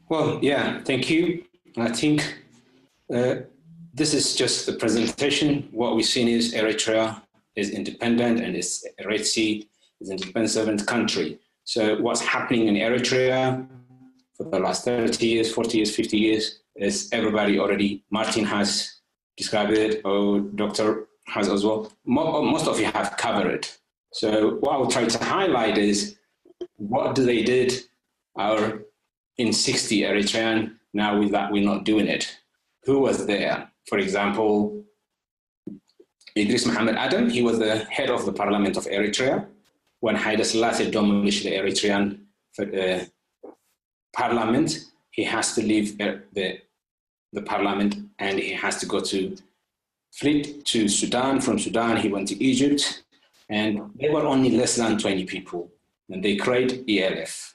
Speaker 5: Well, yeah, thank you. I think this is just the presentation. What we've seen is Eritrea is independent and it's Red Sea is an independent sovereign country. So what's happening in Eritrea for the last 30 years, 40 years, 50 years is everybody already, Martin has described it, or Dr. has as well. Most of you have covered it. So what I will try to highlight is what do they did in 60 Eritrean, now with that we're not doing it. Who was there? For example, Idris Muhammad Adam, he was the head of the parliament of Eritrea. When Haile Selassie demolished the Eritrean parliament, he has to leave the parliament and he has to go to flee to Sudan. From Sudan, he went to Egypt, and they were only less than 20 people, and they created ELF.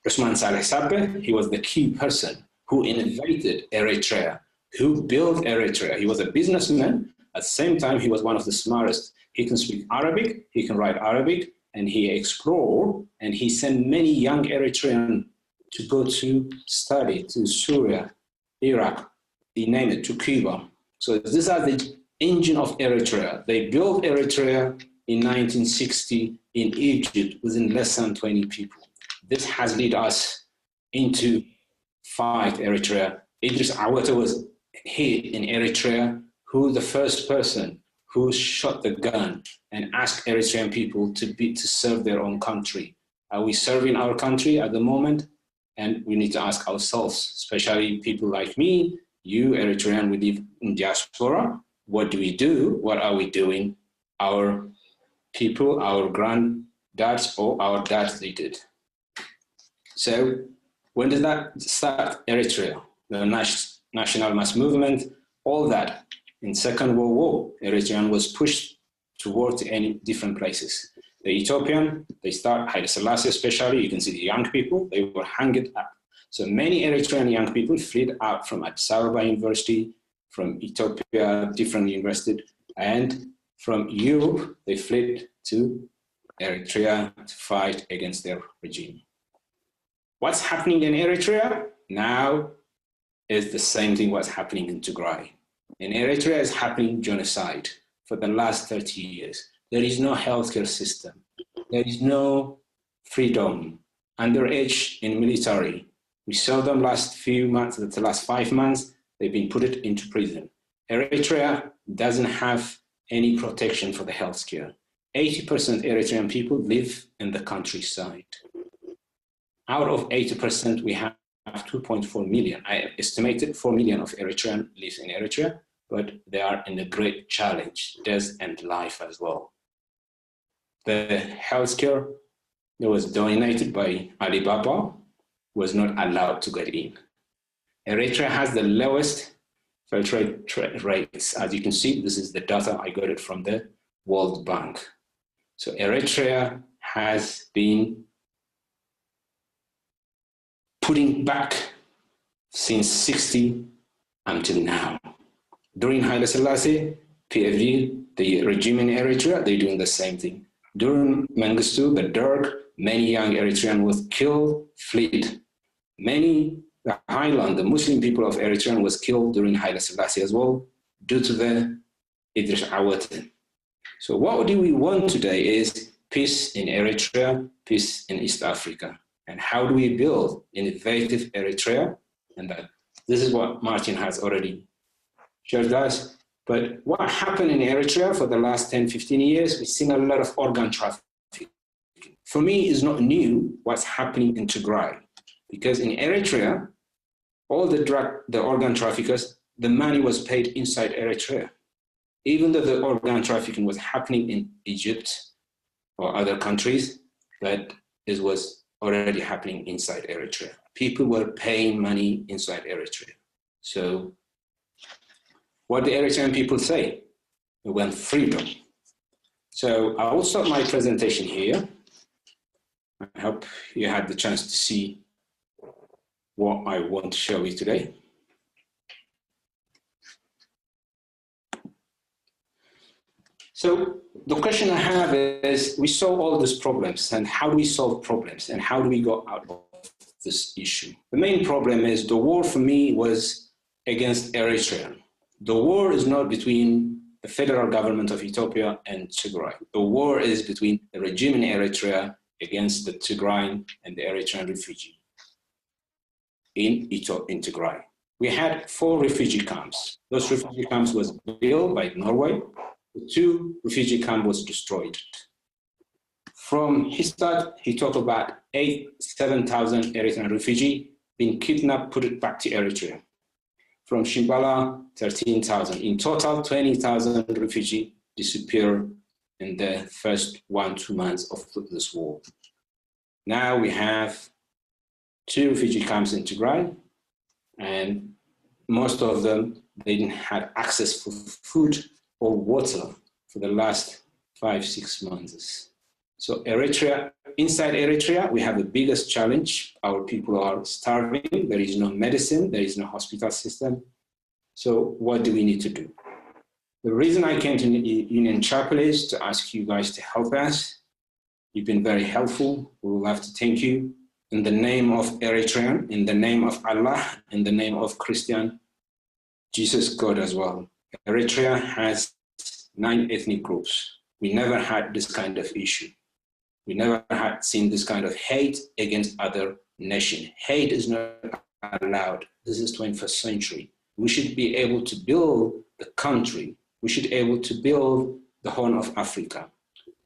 Speaker 5: Usman Saleh Sabeh, he was the key person who innovated Eritrea, who built Eritrea. He was a businessman. At the same time, he was one of the smartest. He can speak Arabic, he can write Arabic, and he explored, and he sent many young Eritreans to go to study to Syria, Iraq, you name it, to Cuba. So these are the engine of Eritrea. They built Eritrea in 1960 in Egypt within less than 20 people. This has led us into fight Eritrea. Idris Awata was here in Eritrea, who the first person who shot the gun and asked Eritrean people to serve their own country. Are we serving our country at the moment? And we need to ask ourselves, especially people like me, you Eritrean, we live in diaspora. What do we do? What are we doing? Our people, our granddads or our dads, they did. So when did that start? Eritrea, the national mass movement, all that. In Second World War, Eritrean was pushed towards any different places. The Ethiopian, they start, Haile Selassie especially, you can see the young people, they were hanged up. So many Eritrean young people fled out from Addis Ababa University, from Ethiopia, different universities, and from Europe, they fled to Eritrea to fight against their regime. What's happening in Eritrea now is the same thing what's happening in Tigray. In Eritrea is happening genocide for the last 30 years. There is no healthcare system. There is no freedom. Underage in military. We saw them last few months, the last 5 months, they've been put into prison. Eritrea doesn't have any protection for the healthcare. 80% Eritrean people live in the countryside. Out of 80%, we have 2.4 million. I estimated 4 million of Eritrean live in Eritrea, but they are in a great challenge, death and life as well. The healthcare that was dominated by Alibaba was not allowed to get in. Eritrea has the lowest failed rate rates. As you can see, this is the data, I got it from the World Bank. So Eritrea has been putting back since 60 until now. During Haile Selassie, PFD, the regime in Eritrea, they're doing the same thing. During Mengistu, the Derg, many young Eritreans was killed, fled. Many, the Highland, the Muslim people of Eritrea was killed during Haile Selassie as well, due to the Idris Awate. So what do we want today is peace in Eritrea, peace in East Africa. And how do we build innovative Eritrea? And that this is what Martin has already showed us. But what happened in Eritrea for the last 10, 15 years, we've seen a lot of organ trafficking. For me, it's not new what's happening in Tigray. Because in Eritrea, all the organ traffickers, the money was paid inside Eritrea. Even though the organ trafficking was happening in Egypt or other countries, but it was already happening inside Eritrea. People were paying money inside Eritrea. So what the Eritrean people say? We want freedom. So I will stop my presentation here. I hope you had the chance to see what I want to show you today. So the question I have is, we saw all these problems, and how do we solve problems, and how do we go out of this issue. The main problem is the war for me was against Eritrea. The war is not between the federal government of Ethiopia and Tigray. The war is between the regime in Eritrea against the Tigray and the Eritrean refugee in Tigray. We had 4 refugee camps. Those refugee camps was built by Norway. The 2 refugee camps was destroyed. From his start, he talked about 7,000 Eritrean refugees being kidnapped, put it back to Eritrea. From Shimbala, 13,000. In total, 20,000 refugees disappeared in the first 1-2 months of this war. Now we have 2 refugee camps in Tigray, and most of them, they didn't have access for food or water for the last 5-6 months. So Eritrea, inside Eritrea, we have the biggest challenge. Our people are starving. There is no medicine. There is no hospital system. So what do we need to do? The reason I came to Union Chapel is to ask you guys to help us. You've been very helpful. We will have to thank you. In the name of Eritrean, in the name of Allah, in the name of Christian, Jesus God as well. Eritrea has 9 ethnic groups. We never had this kind of issue. We never had seen this kind of hate against other nations. Hate is not allowed. This is 21st century. We should be able to build the country. We should be able to build the Horn of Africa.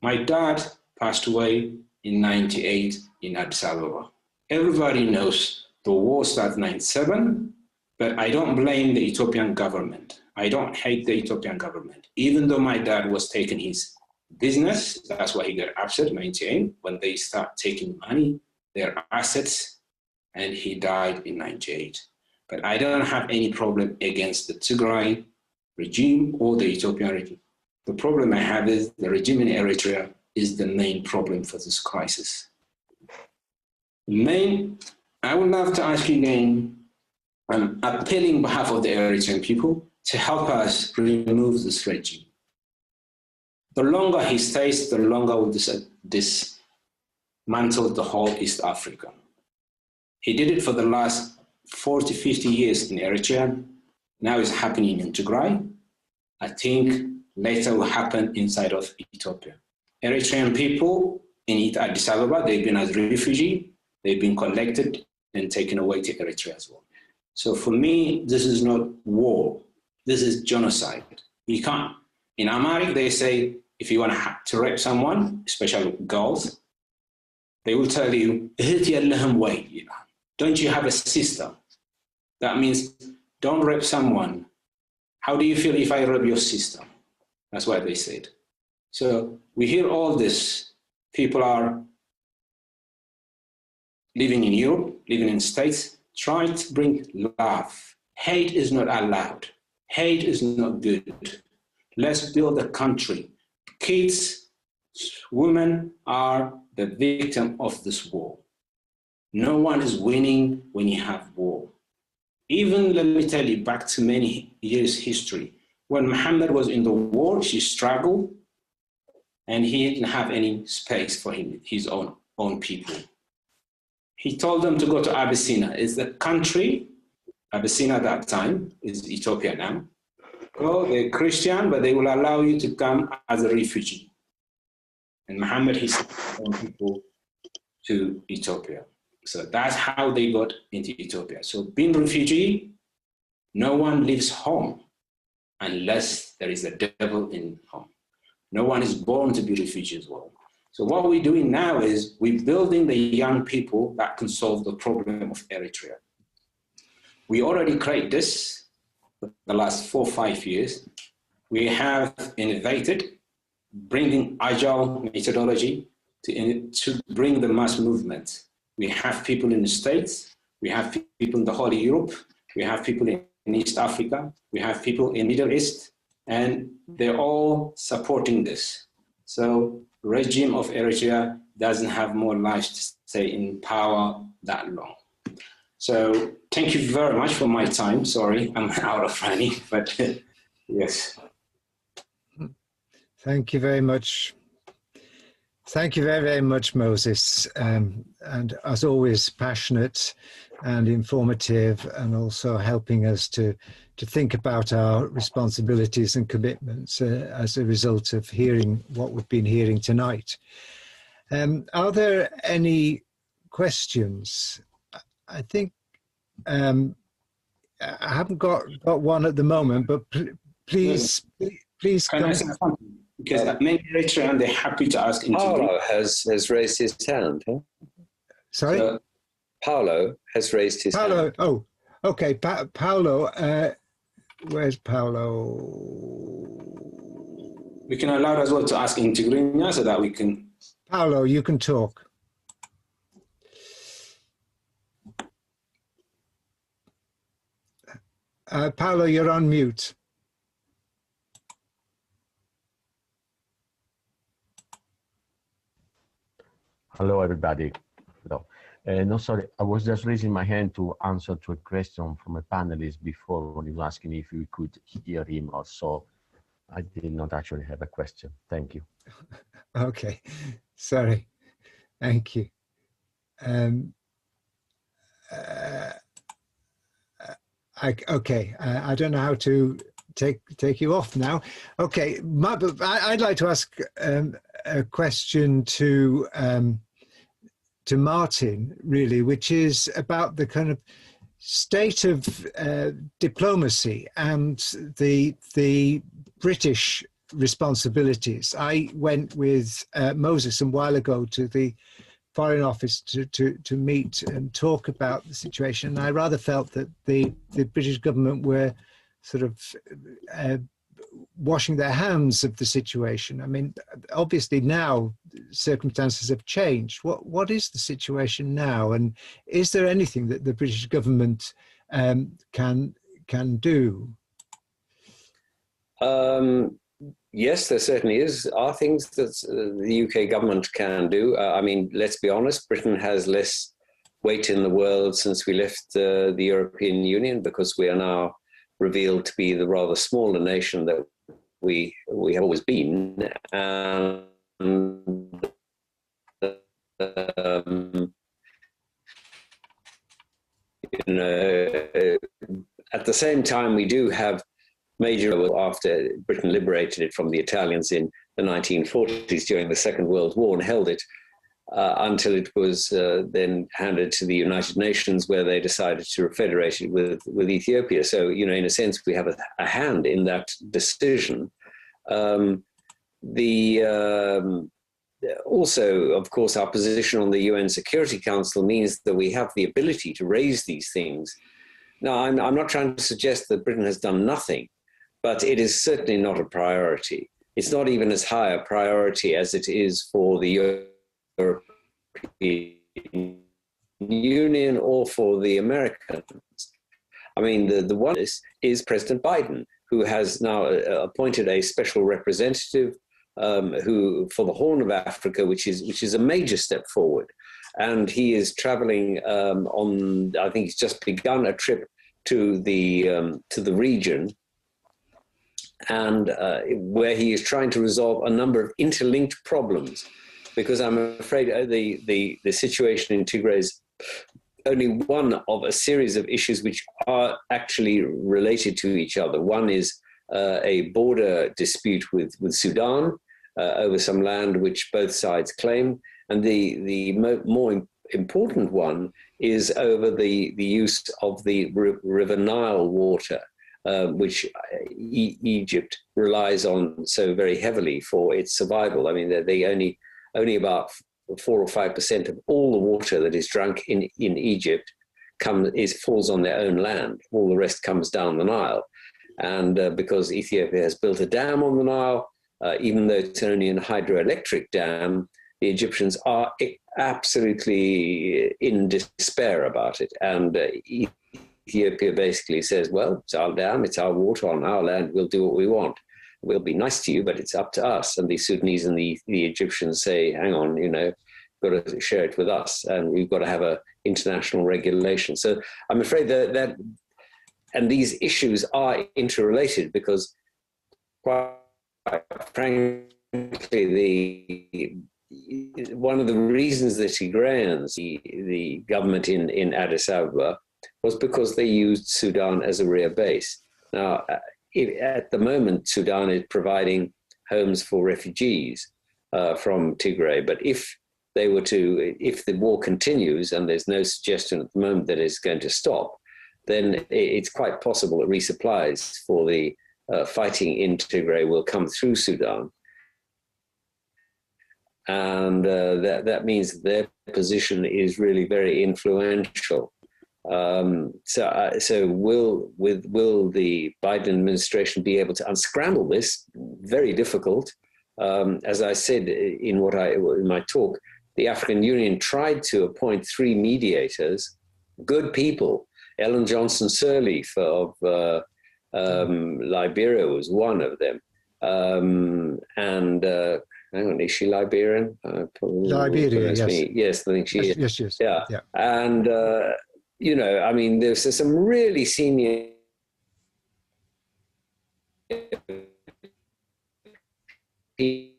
Speaker 5: My dad passed away in 98 in Addis Ababa. Everybody knows the war started in 97, but I don't blame the Ethiopian government. I don't hate the Ethiopian government. Even though my dad was taking his business, that's why he got upset in 98, when they start taking money, their assets, and he died in 98. But I don't have any problem against the Tigray regime or the Ethiopian regime. The problem I have is the regime in Eritrea is the main problem for this crisis. I would love to ask you again, I'm appealing on behalf of the Eritrean people to help us remove this regime. The longer he stays, the longer will dismantle the whole East Africa. He did it for the last 40, 50 years in Eritrea. Now it's happening in Tigray. I think later will happen inside of Ethiopia. Eritrean people in Addis Ababa, they've been as refugees, they've been collected and taken away to Eritrea as well. So for me, this is not war. This is genocide. You can't. In Amharic, they say, if you want to rape someone, especially girls, they will tell you, don't you have a sister? That means, don't rape someone. How do you feel if I rape your sister? That's what they said. So we hear all this. People are living in Europe, living in the States, trying to bring love. Hate is not allowed. Hate is not good. Let's build a country. Kids, women are the victim of this war. No one is winning when you have war. Even, let me tell you, back to many years history, when Muhammad was in the war, she struggled, and he didn't have any space for his own people. He told them to go to Abyssinia. It's the country, Abyssinia at that time, is Ethiopia now. Well, they're Christian, but they will allow you to come as a refugee. And Muhammad, he sent people to Ethiopia. So that's how they got into Ethiopia. So being refugee, no one leaves home unless there is a devil in home. No one is born to be refugee as well. So what we're doing now is we're building the young people that can solve the problem of Eritrea. We already created this for the last 4 or 5 years. We have innovated, bringing agile methodology to bring the mass movement. We have people in the States, we have people in the whole of Europe, we have people in East Africa, we have people in Middle East, and they're all supporting this. So regime of Eritrea doesn't have more life to stay in power that long. So thank you very much for my time. Sorry, I'm out of running, but yes.
Speaker 2: Thank you very much. Thank you very, very much, Moses. And as always, passionate and informative, and also helping us to think about our responsibilities and commitments as a result of hearing what we've been hearing tonight. Are there any questions? I think I haven't got one at the moment, but please
Speaker 5: Can I say something? Because many Eritreans, they're happy to ask.
Speaker 3: Paolo has raised his hand. Huh?
Speaker 2: Sorry?
Speaker 3: So, Paolo has raised his hand.
Speaker 2: Oh, okay. Paolo, where's Paolo?
Speaker 5: We can allow as well to ask in Tigrinya so that we can...
Speaker 2: Paolo, you can talk. Paolo, you're on mute.
Speaker 6: Hello, everybody. Hello. No, sorry, I was just raising my hand to answer to a question from a panelist before when he was asking if we could hear him or so. I did not actually have a question. Thank you.
Speaker 2: Okay, sorry. Thank you. I don't know how to take you off now. Okay, I'd like to ask a question to Martin, really, which is about the kind of state of diplomacy and the British responsibilities. I went with Moses a while ago to the Foreign Office to meet and talk about the situation. And I rather felt that the British government were sort of washing their hands of the situation. I mean, obviously now circumstances have changed. What is the situation now? And is there anything that the British government can do?
Speaker 3: Yes, there certainly are things that the UK government can do. I mean, let's be honest, Britain has less weight in the world since we left the European Union, because we are now revealed to be the rather smaller nation that we have always been. And at the same time, we do have major, after Britain liberated it from the Italians in the 1940s during the Second World War and held it until it was then handed to the United Nations, where they decided to federate it with Ethiopia. So, in a sense, we have a hand in that decision. Also, of course, our position on the UN Security Council means that we have the ability to raise these things. Now, I'm not trying to suggest that Britain has done nothing, but it is certainly not a priority. It's not even as high a priority as it is for the European Union or for the Americans. I mean, the one is President Biden, who has now appointed a special representative who for the Horn of Africa, which is a major step forward. And he is traveling on, I think he's just begun a trip to the region, and where he is trying to resolve a number of interlinked problems, because I'm afraid the situation in Tigray is only one of a series of issues which are actually related to each other. One is a border dispute with Sudan over some land which both sides claim, and the more important one is over the use of the River Nile water, which Egypt relies on so very heavily for its survival. I mean, they only about 4 or 5% of all the water that is drunk in Egypt falls on their own land. All the rest comes down the Nile. And because Ethiopia has built a dam on the Nile, even though it's only a hydroelectric dam, the Egyptians are absolutely in despair about it. And Ethiopia basically says, well, it's our dam, it's our water on our land, we'll do what we want. We'll be nice to you, but it's up to us. And the Sudanese and the Egyptians say, hang on, got to share it with us, and we've got to have a international regulation. So I'm afraid that and these issues are interrelated, because quite frankly, one of the reasons the Tigrayans, the government in Addis Ababa, was because they used Sudan as a rear base. Now, at the moment, Sudan is providing homes for refugees from Tigray, but if the war continues, and there's no suggestion at the moment that it's going to stop, then it's quite possible that resupplies for the fighting in Tigray will come through Sudan. And that means their position is really very influential. So will the Biden administration be able to unscramble this? Very difficult. As I said in my talk, the African Union tried to appoint 3 mediators, good people. Ellen Johnson Sirleaf of Liberia was one of them. Hang on, is she Liberian?
Speaker 2: Liberia, yes.
Speaker 3: Yes, I think she is.
Speaker 2: Yes.
Speaker 3: Yeah. And, I mean, there's some really senior people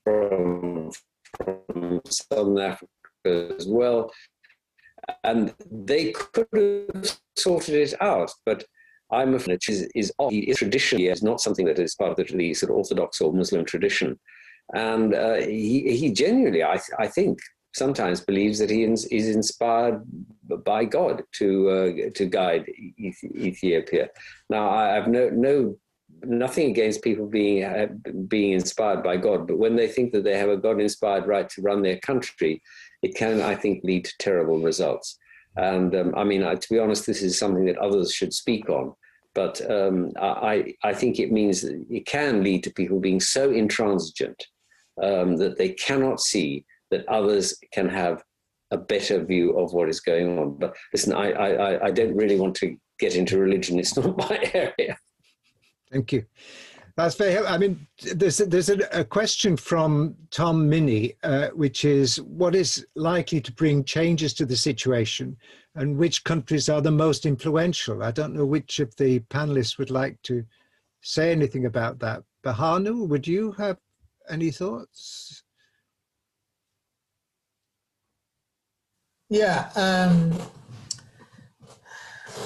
Speaker 3: from Southern Africa as well, and they could have sorted it out, but I'm afraid is traditionally is not something that is part of the sort of Orthodox or Muslim tradition, and he genuinely, I think, sometimes believes that he is inspired by God to guide Ethiopia. Now, I have nothing against people being inspired by God, but when they think that they have a God-inspired right to run their country, it can, I think, lead to terrible results. And I mean, to be honest, this is something that others should speak on. But I think it means that it can lead to people being so intransigent that they cannot see that others can have a better view of what is going on. But listen, I don't really want to get into religion. It's not my area.
Speaker 2: Thank you. That's very helpful. I mean, there's a question from Tom Minney, which is, what is likely to bring changes to the situation and which countries are the most influential? I don't know which of the panelists would like to say anything about that. Bahanu, would you have any thoughts?
Speaker 1: Yeah.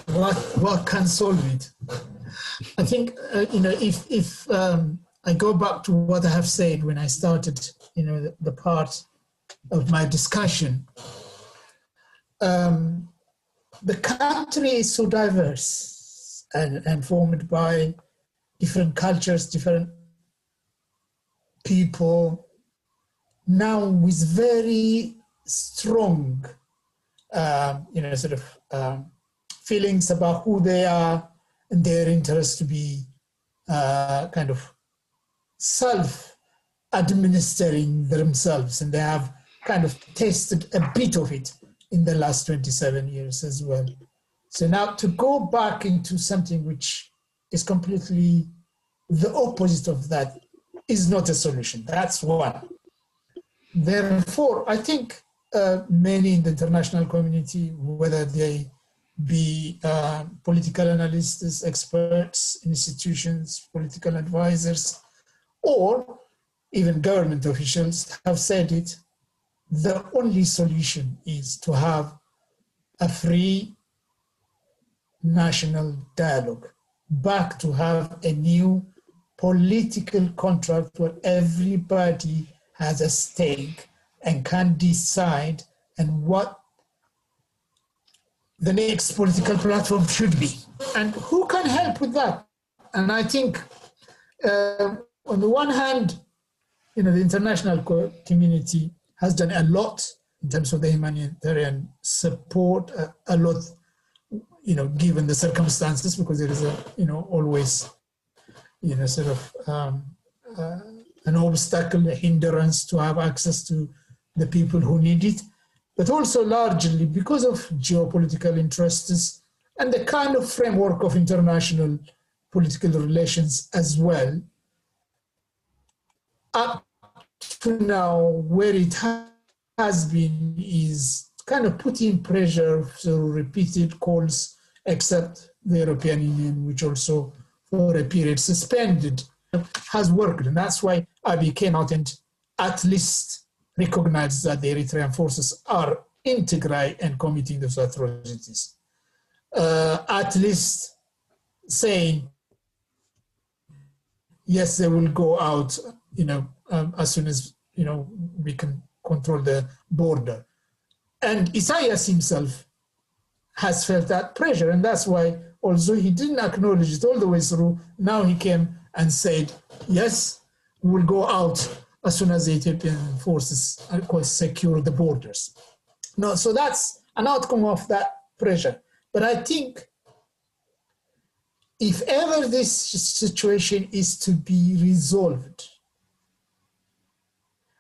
Speaker 1: What can solve it? I think if I go back to what I have said when I started, the part of my discussion, the country is so diverse and formed by different cultures, different people, now with very strong, feelings about who they are and their interest to be kind of self-administering themselves. And they have kind of tasted a bit of it in the last 27 years as well. So now to go back into something which is completely the opposite of that is not a solution. That's one. Therefore, I think many in the international community, whether they be political analysts, experts, institutions, political advisors, or even government officials have said it, the only solution is to have a free national dialogue, back to have a new political contract where everybody has a stake and can decide and what the next political platform should be. And who can help with that? And I think on the one hand, the international community has done a lot in terms of the humanitarian support, a lot, given the circumstances, because there is always, an obstacle, a hindrance to have access to the people who need it, but also largely because of geopolitical interests and the kind of framework of international political relations as well. Up to now, where it has been is kind of putting pressure through repeated calls, except the European Union, which also for a period suspended, has worked. And that's why Abiy came out and at least recognized that the Eritrean forces are in Tigray and committing those atrocities. At least saying, yes, they will go out, as soon as, we can control the border. And Isaias himself has felt that pressure. And that's why, although he didn't acknowledge it all the way through, now he came and said, yes, we will go out as soon as the Ethiopian forces secure the borders. No, so that's an outcome of that pressure. But I think if ever this situation is to be resolved,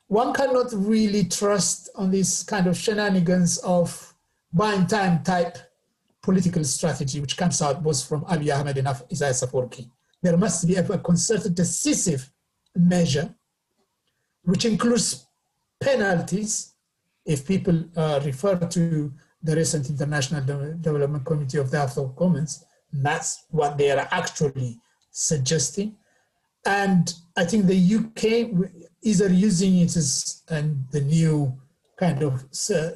Speaker 1: one cannot really trust on this kind of shenanigans of buying time type political strategy, which comes out both from Abiy Ahmed and Isaias Afwerki. There must be a concerted, decisive measure, which includes penalties. If people refer to the recent International Development Committee of the House of Commons, that's what they are actually suggesting. And I think the UK is using it as the new kind of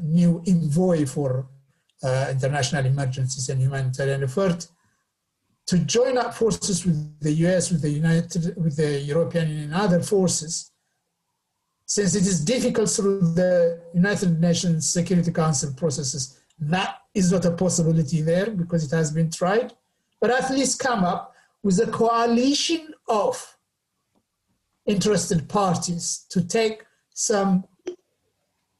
Speaker 1: new envoy for international emergencies and humanitarian effort to join up forces with the US, with the European Union and other forces, since it is difficult through the United Nations Security Council processes. That is not a possibility there because it has been tried, but at least come up with a coalition of interested parties to take some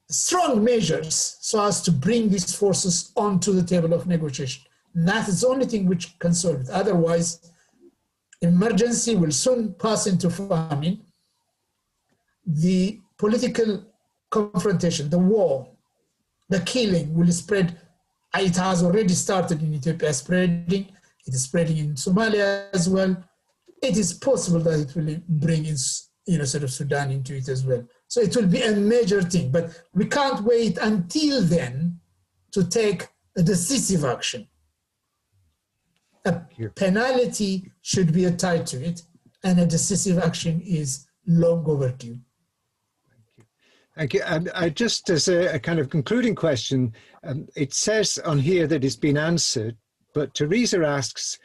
Speaker 1: strong measures so as to bring these forces onto the table of negotiation. And that is the only thing which can solve it. Otherwise, emergency will soon pass into famine. The political confrontation, the war, the killing will spread. It has already started in Ethiopia spreading. It is spreading in Somalia as well. It is possible that it will bring in, sort of Sudan into it as well. So it will be a major thing, but we can't wait until then to take a decisive action. A penalty should be tied to it, and a decisive action is long overdue.
Speaker 2: Thank you. I just, as a kind of concluding question, it says on here that it's been answered, but Teresa asks,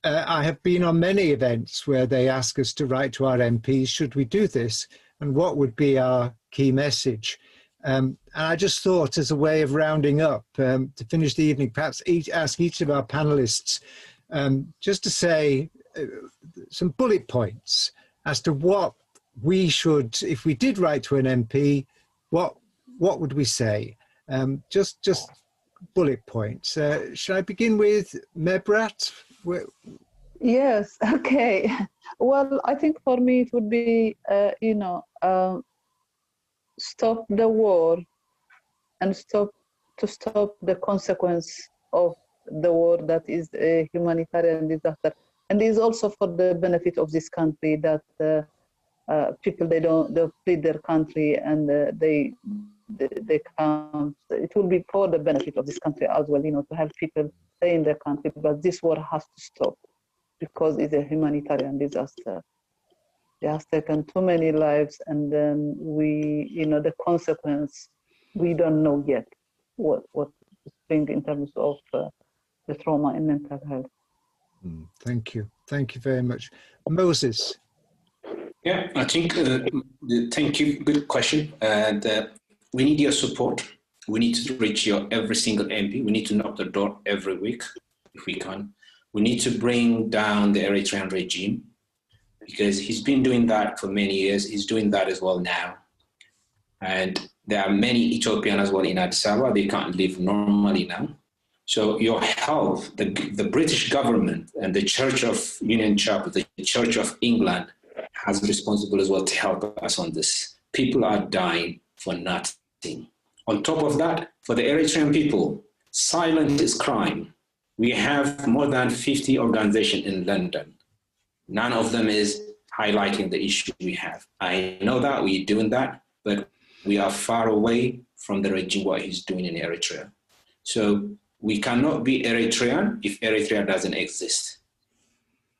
Speaker 2: I have been on many events where they ask us to write to our MPs, should we do this? And what would be our key message? And I just thought, as a way of rounding up, to finish the evening, perhaps ask each of our panelists just to say some bullet points as to what we should, if we did write to an MP, what would we say? Just bullet points. Should I begin with Mebrat?
Speaker 4: Yes, okay. Well, I think for me it would be, stop the war and stop the consequence of the war that is a humanitarian disaster. And it is also for the benefit of this country that people, they'll flee their country and they come. It will be for the benefit of this country as well, to help people stay in their country. But this war has to stop because it's a humanitarian disaster. It has taken too many lives, and then the consequence, we don't know yet what it's bring in terms of the trauma and mental health.
Speaker 2: Thank you. Thank you very much. Moses.
Speaker 5: Yeah, I think, thank you. Good question. We need your support. We need to reach every single MP. We need to knock the door every week if we can. We need to bring down the Eritrean regime because he's been doing that for many years. He's doing that as well now. And there are many Ethiopians as well in Addis Ababa. They can't live normally now. So your help, the British government and the Church of Union Chapel, the Church of England has responsible as well to help us on this. People are dying for nothing. On top of that, for the Eritrean people, silence is crime. We have more than 50 organizations in London. None of them is highlighting the issue we have. I know that we're doing that, but we are far away from the regime what he's doing in Eritrea. So we cannot be Eritrean if Eritrea doesn't exist.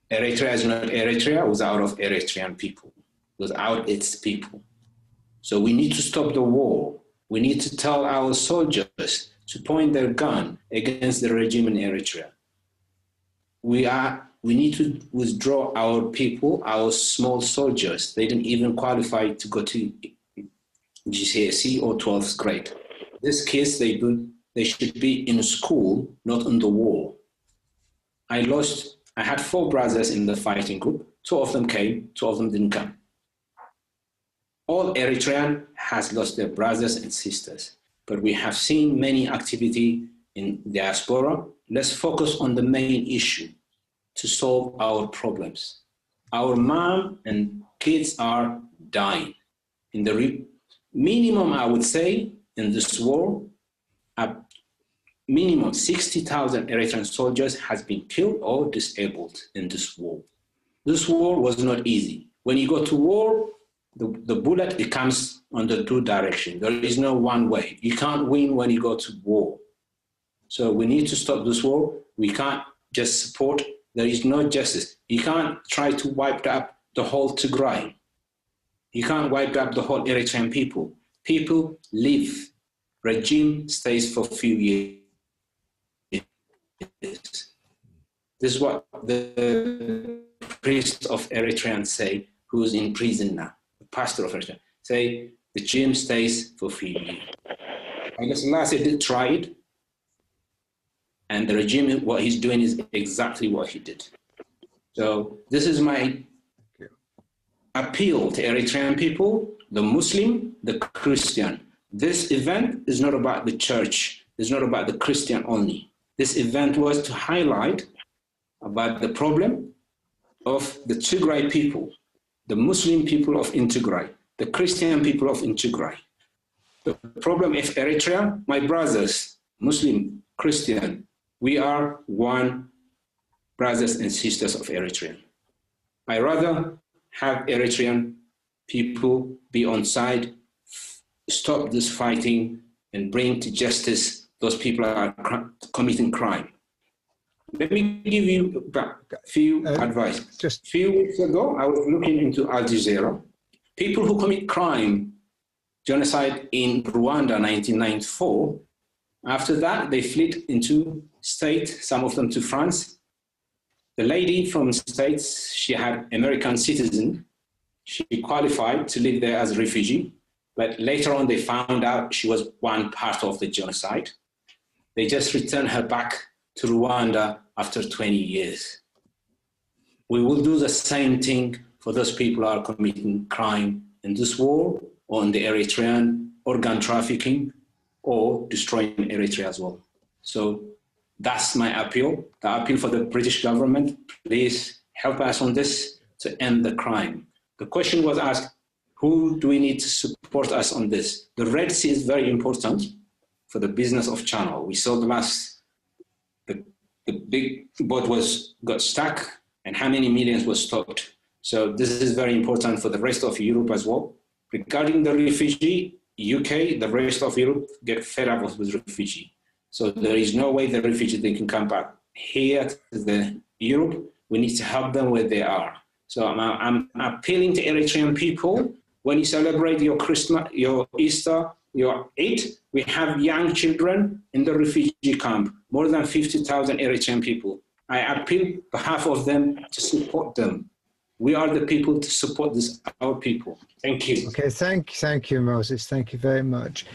Speaker 5: Eritrea is not Eritrea without of Eritrean people, without its people. So we need to stop the war. We need to tell our soldiers to point their gun against the regime in Eritrea. We need to withdraw our people, our small soldiers. They didn't even qualify to go to GCSE or 12th grade. These kids, they should be in school, not in the war. I had 4 brothers in the fighting group. 2 of them came, 2 of them didn't come. All Eritrean has lost their brothers and sisters, but we have seen many activity in diaspora. Let's focus on the main issue to solve our problems. Our mom and kids are dying. In the minimum, I would say, in this war, a minimum 60,000 Eritrean soldiers has been killed or disabled in this war. This war was not easy. When you go to war, the bullet, it comes on the 2 directions. There is no one way. You can't win when you go to war. So we need to stop this war. We can't just support. There is no justice. You can't try to wipe up the whole Tigray. You can't wipe up the whole Eritrean people. People live. Regime stays for a few years. This is what the priest of Eritrea say, who's in prison now. Pastor of Eritrea, say the regime stays for 3 years. Haile Selassie did try it, and the regime, what he's doing is exactly what he did. So this is my appeal to Eritrean people, the Muslim, the Christian. This event is not about the church, it's not about the Christian only. This event was to highlight about the problem of the Tigray people, the Muslim people of Tigray, the Christian people of Tigray. The problem of Eritrea, my brothers, Muslim, Christian, we are one brothers and sisters of Eritrea. I rather have Eritrean people be on side, stop this fighting and bring to justice those people that are committing crime. Let me give you a few advice. Just a few weeks ago, I was looking into Al Jazeera. People who commit crime, genocide in Rwanda, 1994, after that, they fled into States, some of them to France. The lady from the States, she had American citizen. She qualified to live there as a refugee, but later on they found out she was one part of the genocide. They just returned her back to Rwanda after 20 years. We will do the same thing for those people who are committing crime in this war or in the Eritrean organ trafficking or destroying Eritrea as well. So that's my appeal. The appeal for the British government, please help us on this to end the crime. The question was asked, who do we need to support us on this? The Red Sea is very important for the business of channel. We saw the big boat got stuck and how many millions was stopped. So this is very important for the rest of Europe as well. Regarding the refugee, UK, the rest of Europe get fed up with refugee. So there is no way the refugee, they can come back here to Europe. We need to help them where they are. So I'm appealing to Eritrean people, when you celebrate your Christmas, your Easter, your Eid, we have young children in the refugee camp, more than 50,000 Eritrean people. I appeal on behalf of them to support them. We are the people to support our people. Thank you.
Speaker 2: Okay, thank you, Moses. Thank you very much.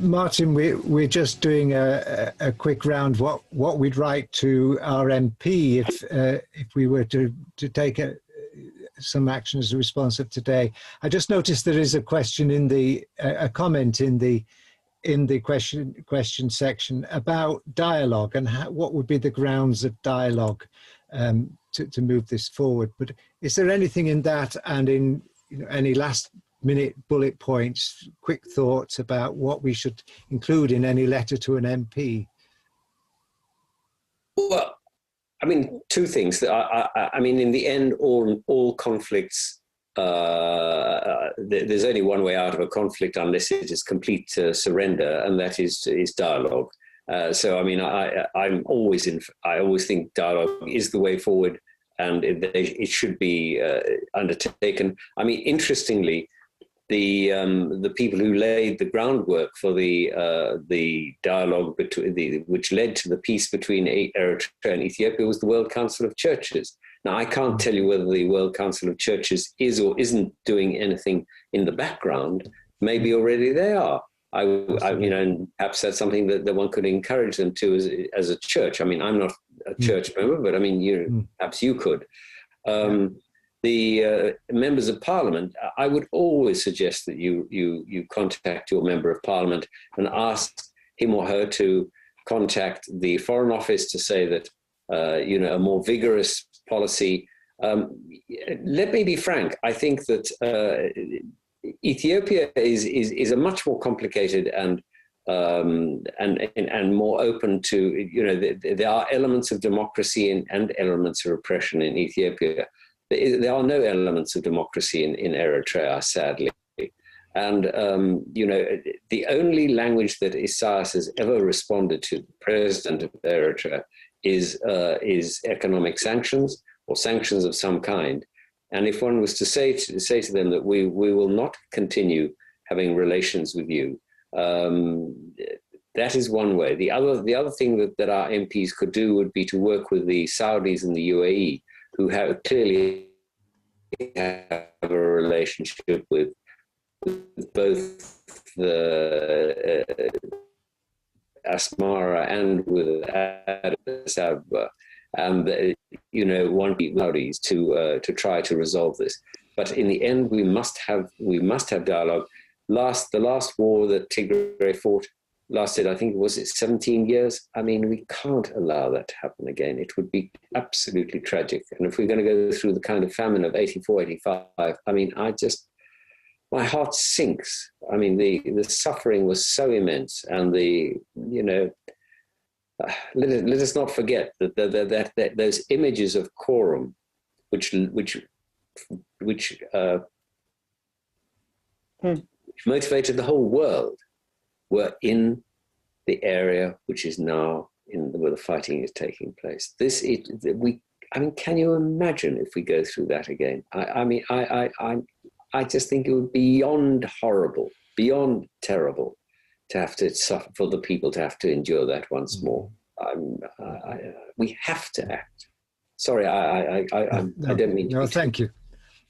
Speaker 2: Martin, we're just doing a quick round. What we'd write to our MP if we were to take some action as a response of today. I just noticed there is a question in a comment in the question section about dialogue and what would be the grounds of dialogue to move this forward. But is there anything in that and in any last minute bullet points, quick thoughts about what we should include in any letter to an MP?
Speaker 3: Well, I mean, two things. I mean, in the end, all conflicts there's only one way out of a conflict unless it is complete surrender, and that is dialogue. So I mean, I always think dialogue is the way forward, and it should be undertaken. I mean, interestingly, the people who laid the groundwork for the dialogue which led to the peace between Eritrea and Ethiopia was the World Council of Churches. Now, I can't tell you whether the World Council of Churches is or isn't doing anything in the background. Maybe already they are. And perhaps that's something that one could encourage them to as a church. I mean, I'm not a church member, but I mean, perhaps you could. The members of Parliament, I would always suggest that you contact your member of Parliament and ask him or her to contact the Foreign Office to say that a more vigorous policy. Let me be frank. I think that Ethiopia is a much more complicated and more open to, there are elements of democracy and elements of repression in Ethiopia. There are no elements of democracy in Eritrea, sadly. And, the only language that Isaias has ever responded to, the president of Eritrea, is economic sanctions or sanctions of some kind. And if one was to say to them that we will not continue having relations with you, that is one way. The other thing that our MPs could do would be to work with the Saudis and the UAE, who clearly have a relationship with both the Asmara and with Addis Ababa, and want the Saudis to try to resolve this. But in the end, we must have dialogue. The last war that Tigray fought lasted, I think, was it 17 years? I mean, we can't allow that to happen again. It would be absolutely tragic. And if we're going to go through the kind of famine of 84, 85, I mean, my heart sinks. I mean, the suffering was so immense, and let us not forget that those images of quorum, which motivated the whole world, were in the area which is now where the fighting is taking place. Can you imagine if we go through that again? I just think it would be beyond horrible, beyond terrible, to have to suffer, for the people to have to endure that once more. We have to act. Sorry, I don't mean to.
Speaker 2: No, thank you.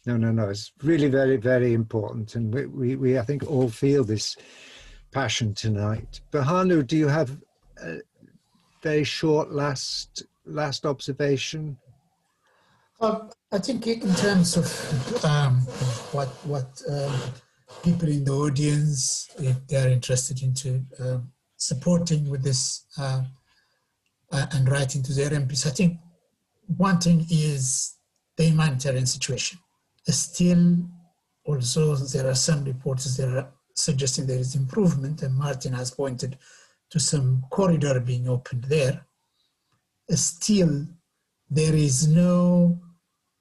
Speaker 2: No. It's really very, very important, and we I think all feel this passion tonight. Bahanu, do you have a very short last observation?
Speaker 1: I think in terms of what people in the audience, if they're interested into supporting with this and writing to their MPs, I think one thing is the humanitarian situation. Still, also, there are some reports that are suggesting there is improvement, and Martin has pointed to some corridor being opened there. Still, there is no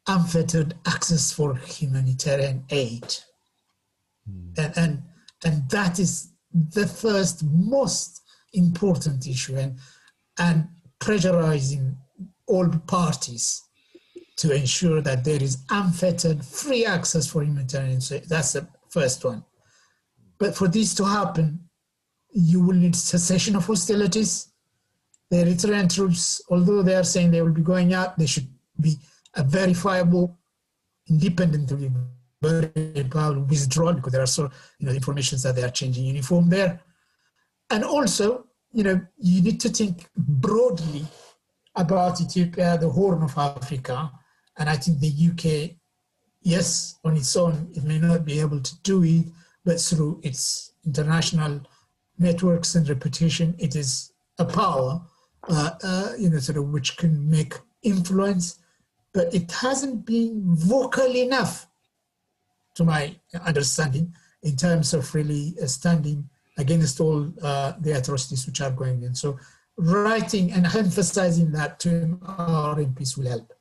Speaker 1: unfettered access for humanitarian aid. And that is the first most important issue, and pressurizing all parties to ensure that there is unfettered, free access for humanitarian. So that's the first one. But for this to happen, you will need cessation of hostilities. The Eritrean troops, although they are saying they will be going out, they should be a verifiable, independently verifiable withdrawal, because there are information that they are changing uniform there. And also, you need to think broadly about Ethiopia, the Horn of Africa, and I think the UK, yes, on its own, it may not be able to do it, but through its international networks and reputation, it is a power, which can make influence, but it hasn't been vocal enough, to my understanding, in terms of really standing against all the atrocities which are going on. So writing and emphasizing that to our MPs will help.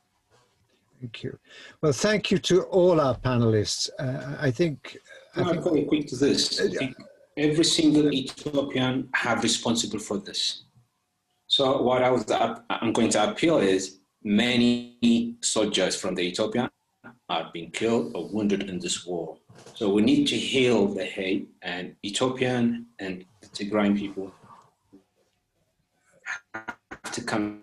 Speaker 2: Thank you. Well, thank you to all our panelists. I think
Speaker 5: I'm very quick to this. I think every single Ethiopian have responsible for this. So what I'm going to appeal is many soldiers from the Ethiopian are being killed or wounded in this war. So we need to heal the hate, and Ethiopian and the Tigrayan people have to come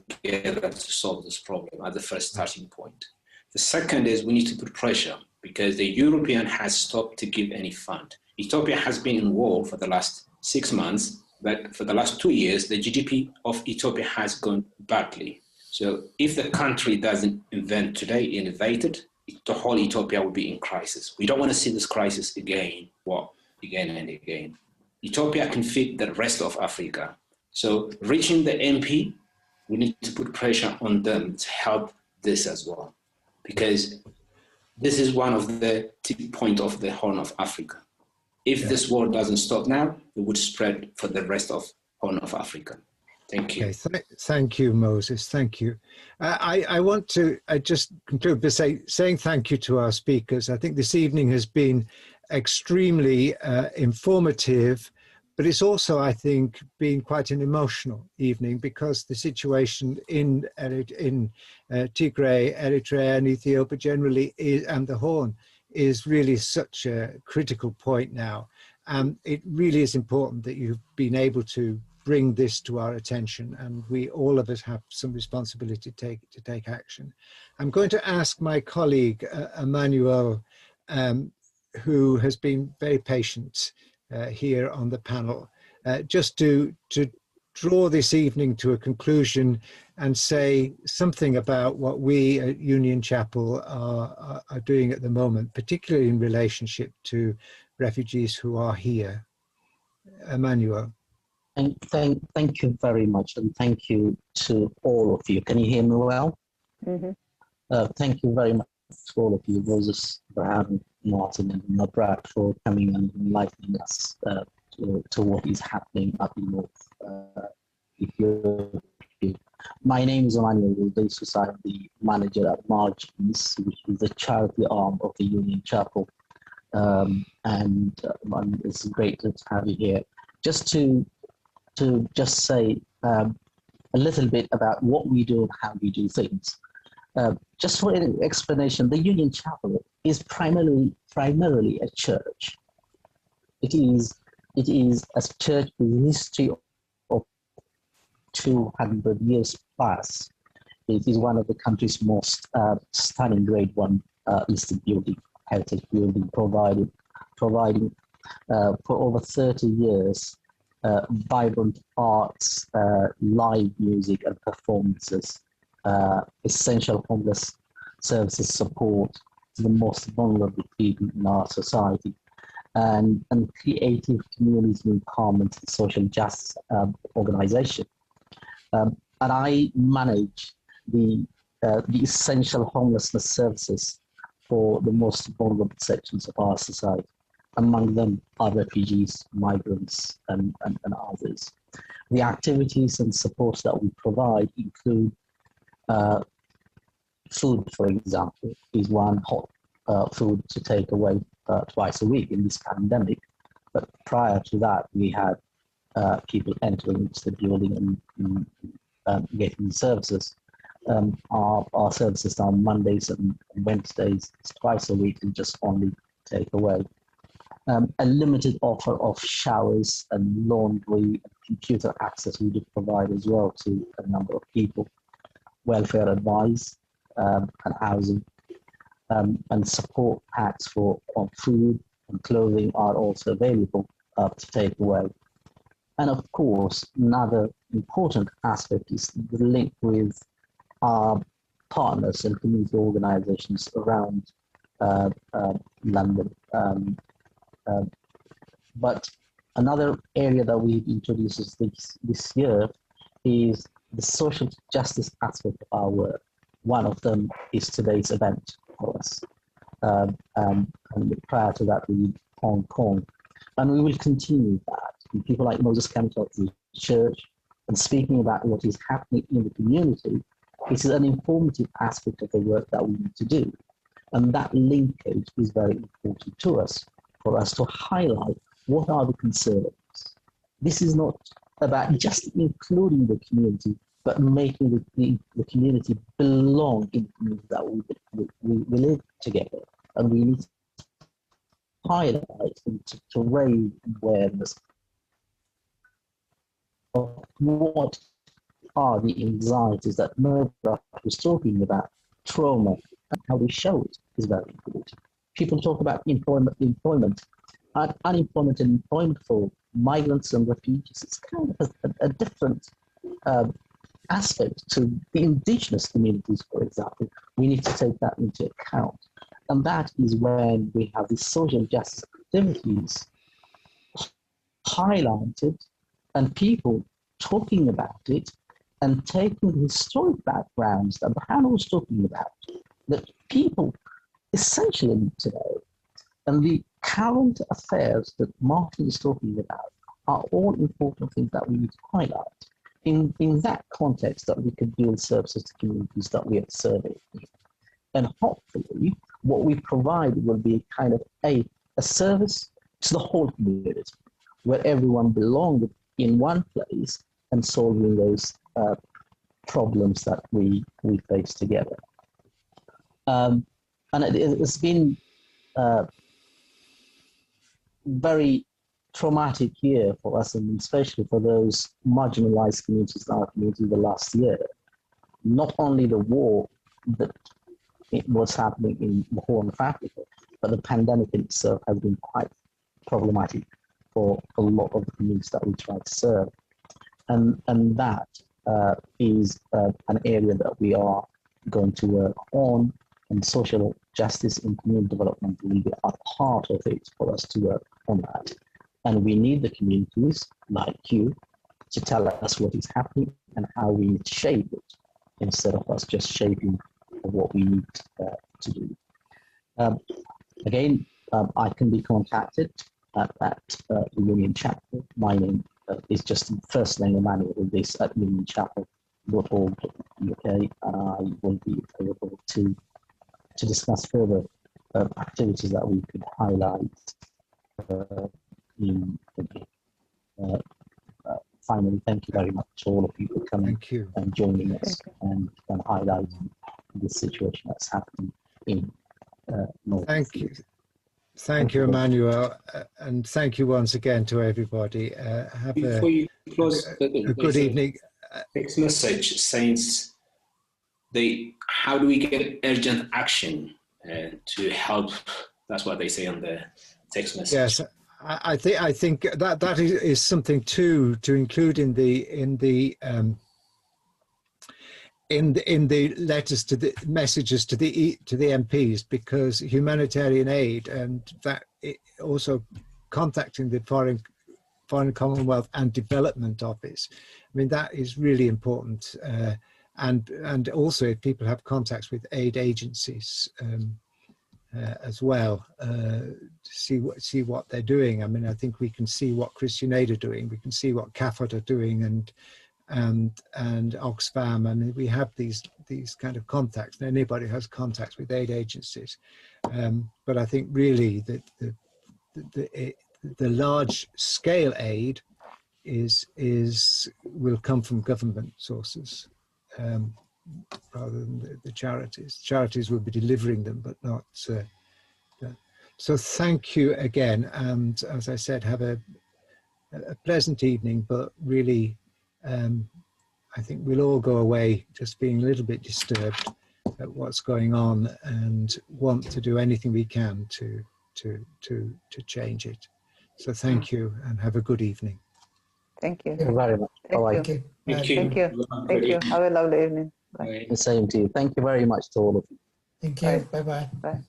Speaker 5: together to solve this problem at the first starting point. The second is we need to put pressure, because the European has stopped to give any fund. Ethiopia has been in war for the last 6 months, but for the last 2 years, the GDP of Ethiopia has gone badly. So if the country doesn't innovate it, the whole Ethiopia will be in crisis. We don't want to see this crisis again and again. Ethiopia can feed the rest of Africa. So reaching the MP, we need to put pressure on them to help this as well, because this is one of the tip point of the Horn of Africa. If this war doesn't stop now, it would spread for the rest of Horn of Africa. Thank you.
Speaker 2: Okay, thank you, Moses. Thank you. I want to just conclude by saying thank you to our speakers. I think this evening has been extremely informative, but it's also, I think, been quite an emotional evening, because the situation in Tigray, Eritrea, and Ethiopia generally and the Horn is really such a critical point now. It really is important that you've been able to bring this to our attention, and all of us have some responsibility to take action. I'm going to ask my colleague, Emmanuel, who has been very patient here on the panel, just to draw this evening to a conclusion and say something about what we at Union Chapel are doing at the moment, particularly in relationship to refugees who are here. Emmanuel.
Speaker 7: Thank you very much, and thank you to all of you. Can you hear me well?
Speaker 4: Mm-hmm.
Speaker 7: Thank you very much to all of you, Moses, Vaughan, Martin, and Nabrat, for coming and enlightening us to what is happening up in North Ethiopia. My name is Emmanuel Wildesus. I'm the manager at Margins, which is the charity arm of the Union Chapel. It's great to have you here. Just to say a little bit about what we do and how we do things. Just for an explanation, the Union Chapel is primarily a church. It is a church with a history of 200 years plus. It is one of the country's most stunning Grade 1 listed building, heritage building, providing for over 30 years vibrant arts, live music and performances, essential homeless services support to the most vulnerable people in our society, and creative community empowerment and social justice organization. And I manage the essential homelessness services for the most vulnerable sections of our society. Among them are refugees, migrants, and others. The activities and supports that we provide include food, for example, is one hot food to take away twice a week in this pandemic. But prior to that, we had people entering into the building and getting services. Our services are Mondays and Wednesdays, twice a week, and just only take away. A limited offer of showers and laundry and computer access we do provide as well to a number of people. Welfare advice and housing and support packs for food and clothing are also available to take away. And of course, another important aspect is the link with our partners and community organizations around London. But another area that we've introduced this year is the social justice aspect of our work. One of them is today's event for us. And prior to that, we did Hong Kong. And we will continue that. And people like Moses coming to the church and speaking about what is happening in the community it is an informative aspect of the work that we need to do. And that linkage is very important to us, for us to highlight what are the concerns. This is not about just including the community, but making the community belong in the community that we live together. And we need to highlight and to raise awareness of what are the anxieties that Murdoch was talking about. Trauma and how we show it is very important. People talk about employment, unemployment and employment for migrants and refugees. It's kind of a different aspect to the indigenous communities, for example. We need to take that into account. And that is when we have the social justice activities highlighted and people talking about it and taking the historic backgrounds that Vaughan was talking about, that people essentially need to know. And the current affairs that Martin is talking about are all important things that we need to highlight. In that context, that we can build services to communities that we are serving. And hopefully, what we provide will be kind of a service to the whole community, where everyone belongs in one place and solving those problems that we face together. And it's been very traumatic year for us, and especially for those marginalized communities in our community the last year. Not only the war that was happening in the Horn of Africa, but the pandemic in itself has been quite problematic for a lot of the communities that we try to serve. And that is an area that we are going to work on, and social justice and community development will be a part of it for us to work on that. And we need the communities like you to tell us what is happening and how we need to shape it, instead of us just shaping what we need to do. Again, I can be contacted at the Union Chapel. My name is just the first name Emmanuel with this at unionchapel.org.uk, and I will be available to discuss further activities that we could highlight. Finally, thank you very much to all of you for coming and joining us and highlighting the situation that's happening in North.
Speaker 2: Thank you. Thank you, Emmanuel, and thank you once again to everybody.
Speaker 5: Before you close,
Speaker 2: a good evening.
Speaker 5: Text message saying, how do we get urgent action to help? That's what they say on the text message.
Speaker 2: Yes, I think that is something to include in the letters to the messages to the MPs, because humanitarian aid and that also contacting the Foreign Commonwealth and Development Office. I mean, that is really important, and also if people have contacts with aid agencies as well, see what they're doing. I mean, I think we can see what Christian Aid are doing. We can see what CAFOD are doing, and Oxfam. I mean, we have these kind of contacts. Anybody has contacts with aid agencies, but I think really that the large scale aid will come from government sources rather than the charities. Charities will be delivering them, but not. So thank you again, and as I said, have a pleasant evening. But really, I think we'll all go away just being a little bit disturbed at what's going on, and want to do anything we can to change it. So thank you, and have a good evening.
Speaker 4: Thank you.
Speaker 7: Thank you very much.
Speaker 4: Thank you. Thank you. Thank you. Have a lovely evening. Bye.
Speaker 7: The same to you. Thank you very much to all of you.
Speaker 1: Thank you. Bye-bye.
Speaker 4: Bye.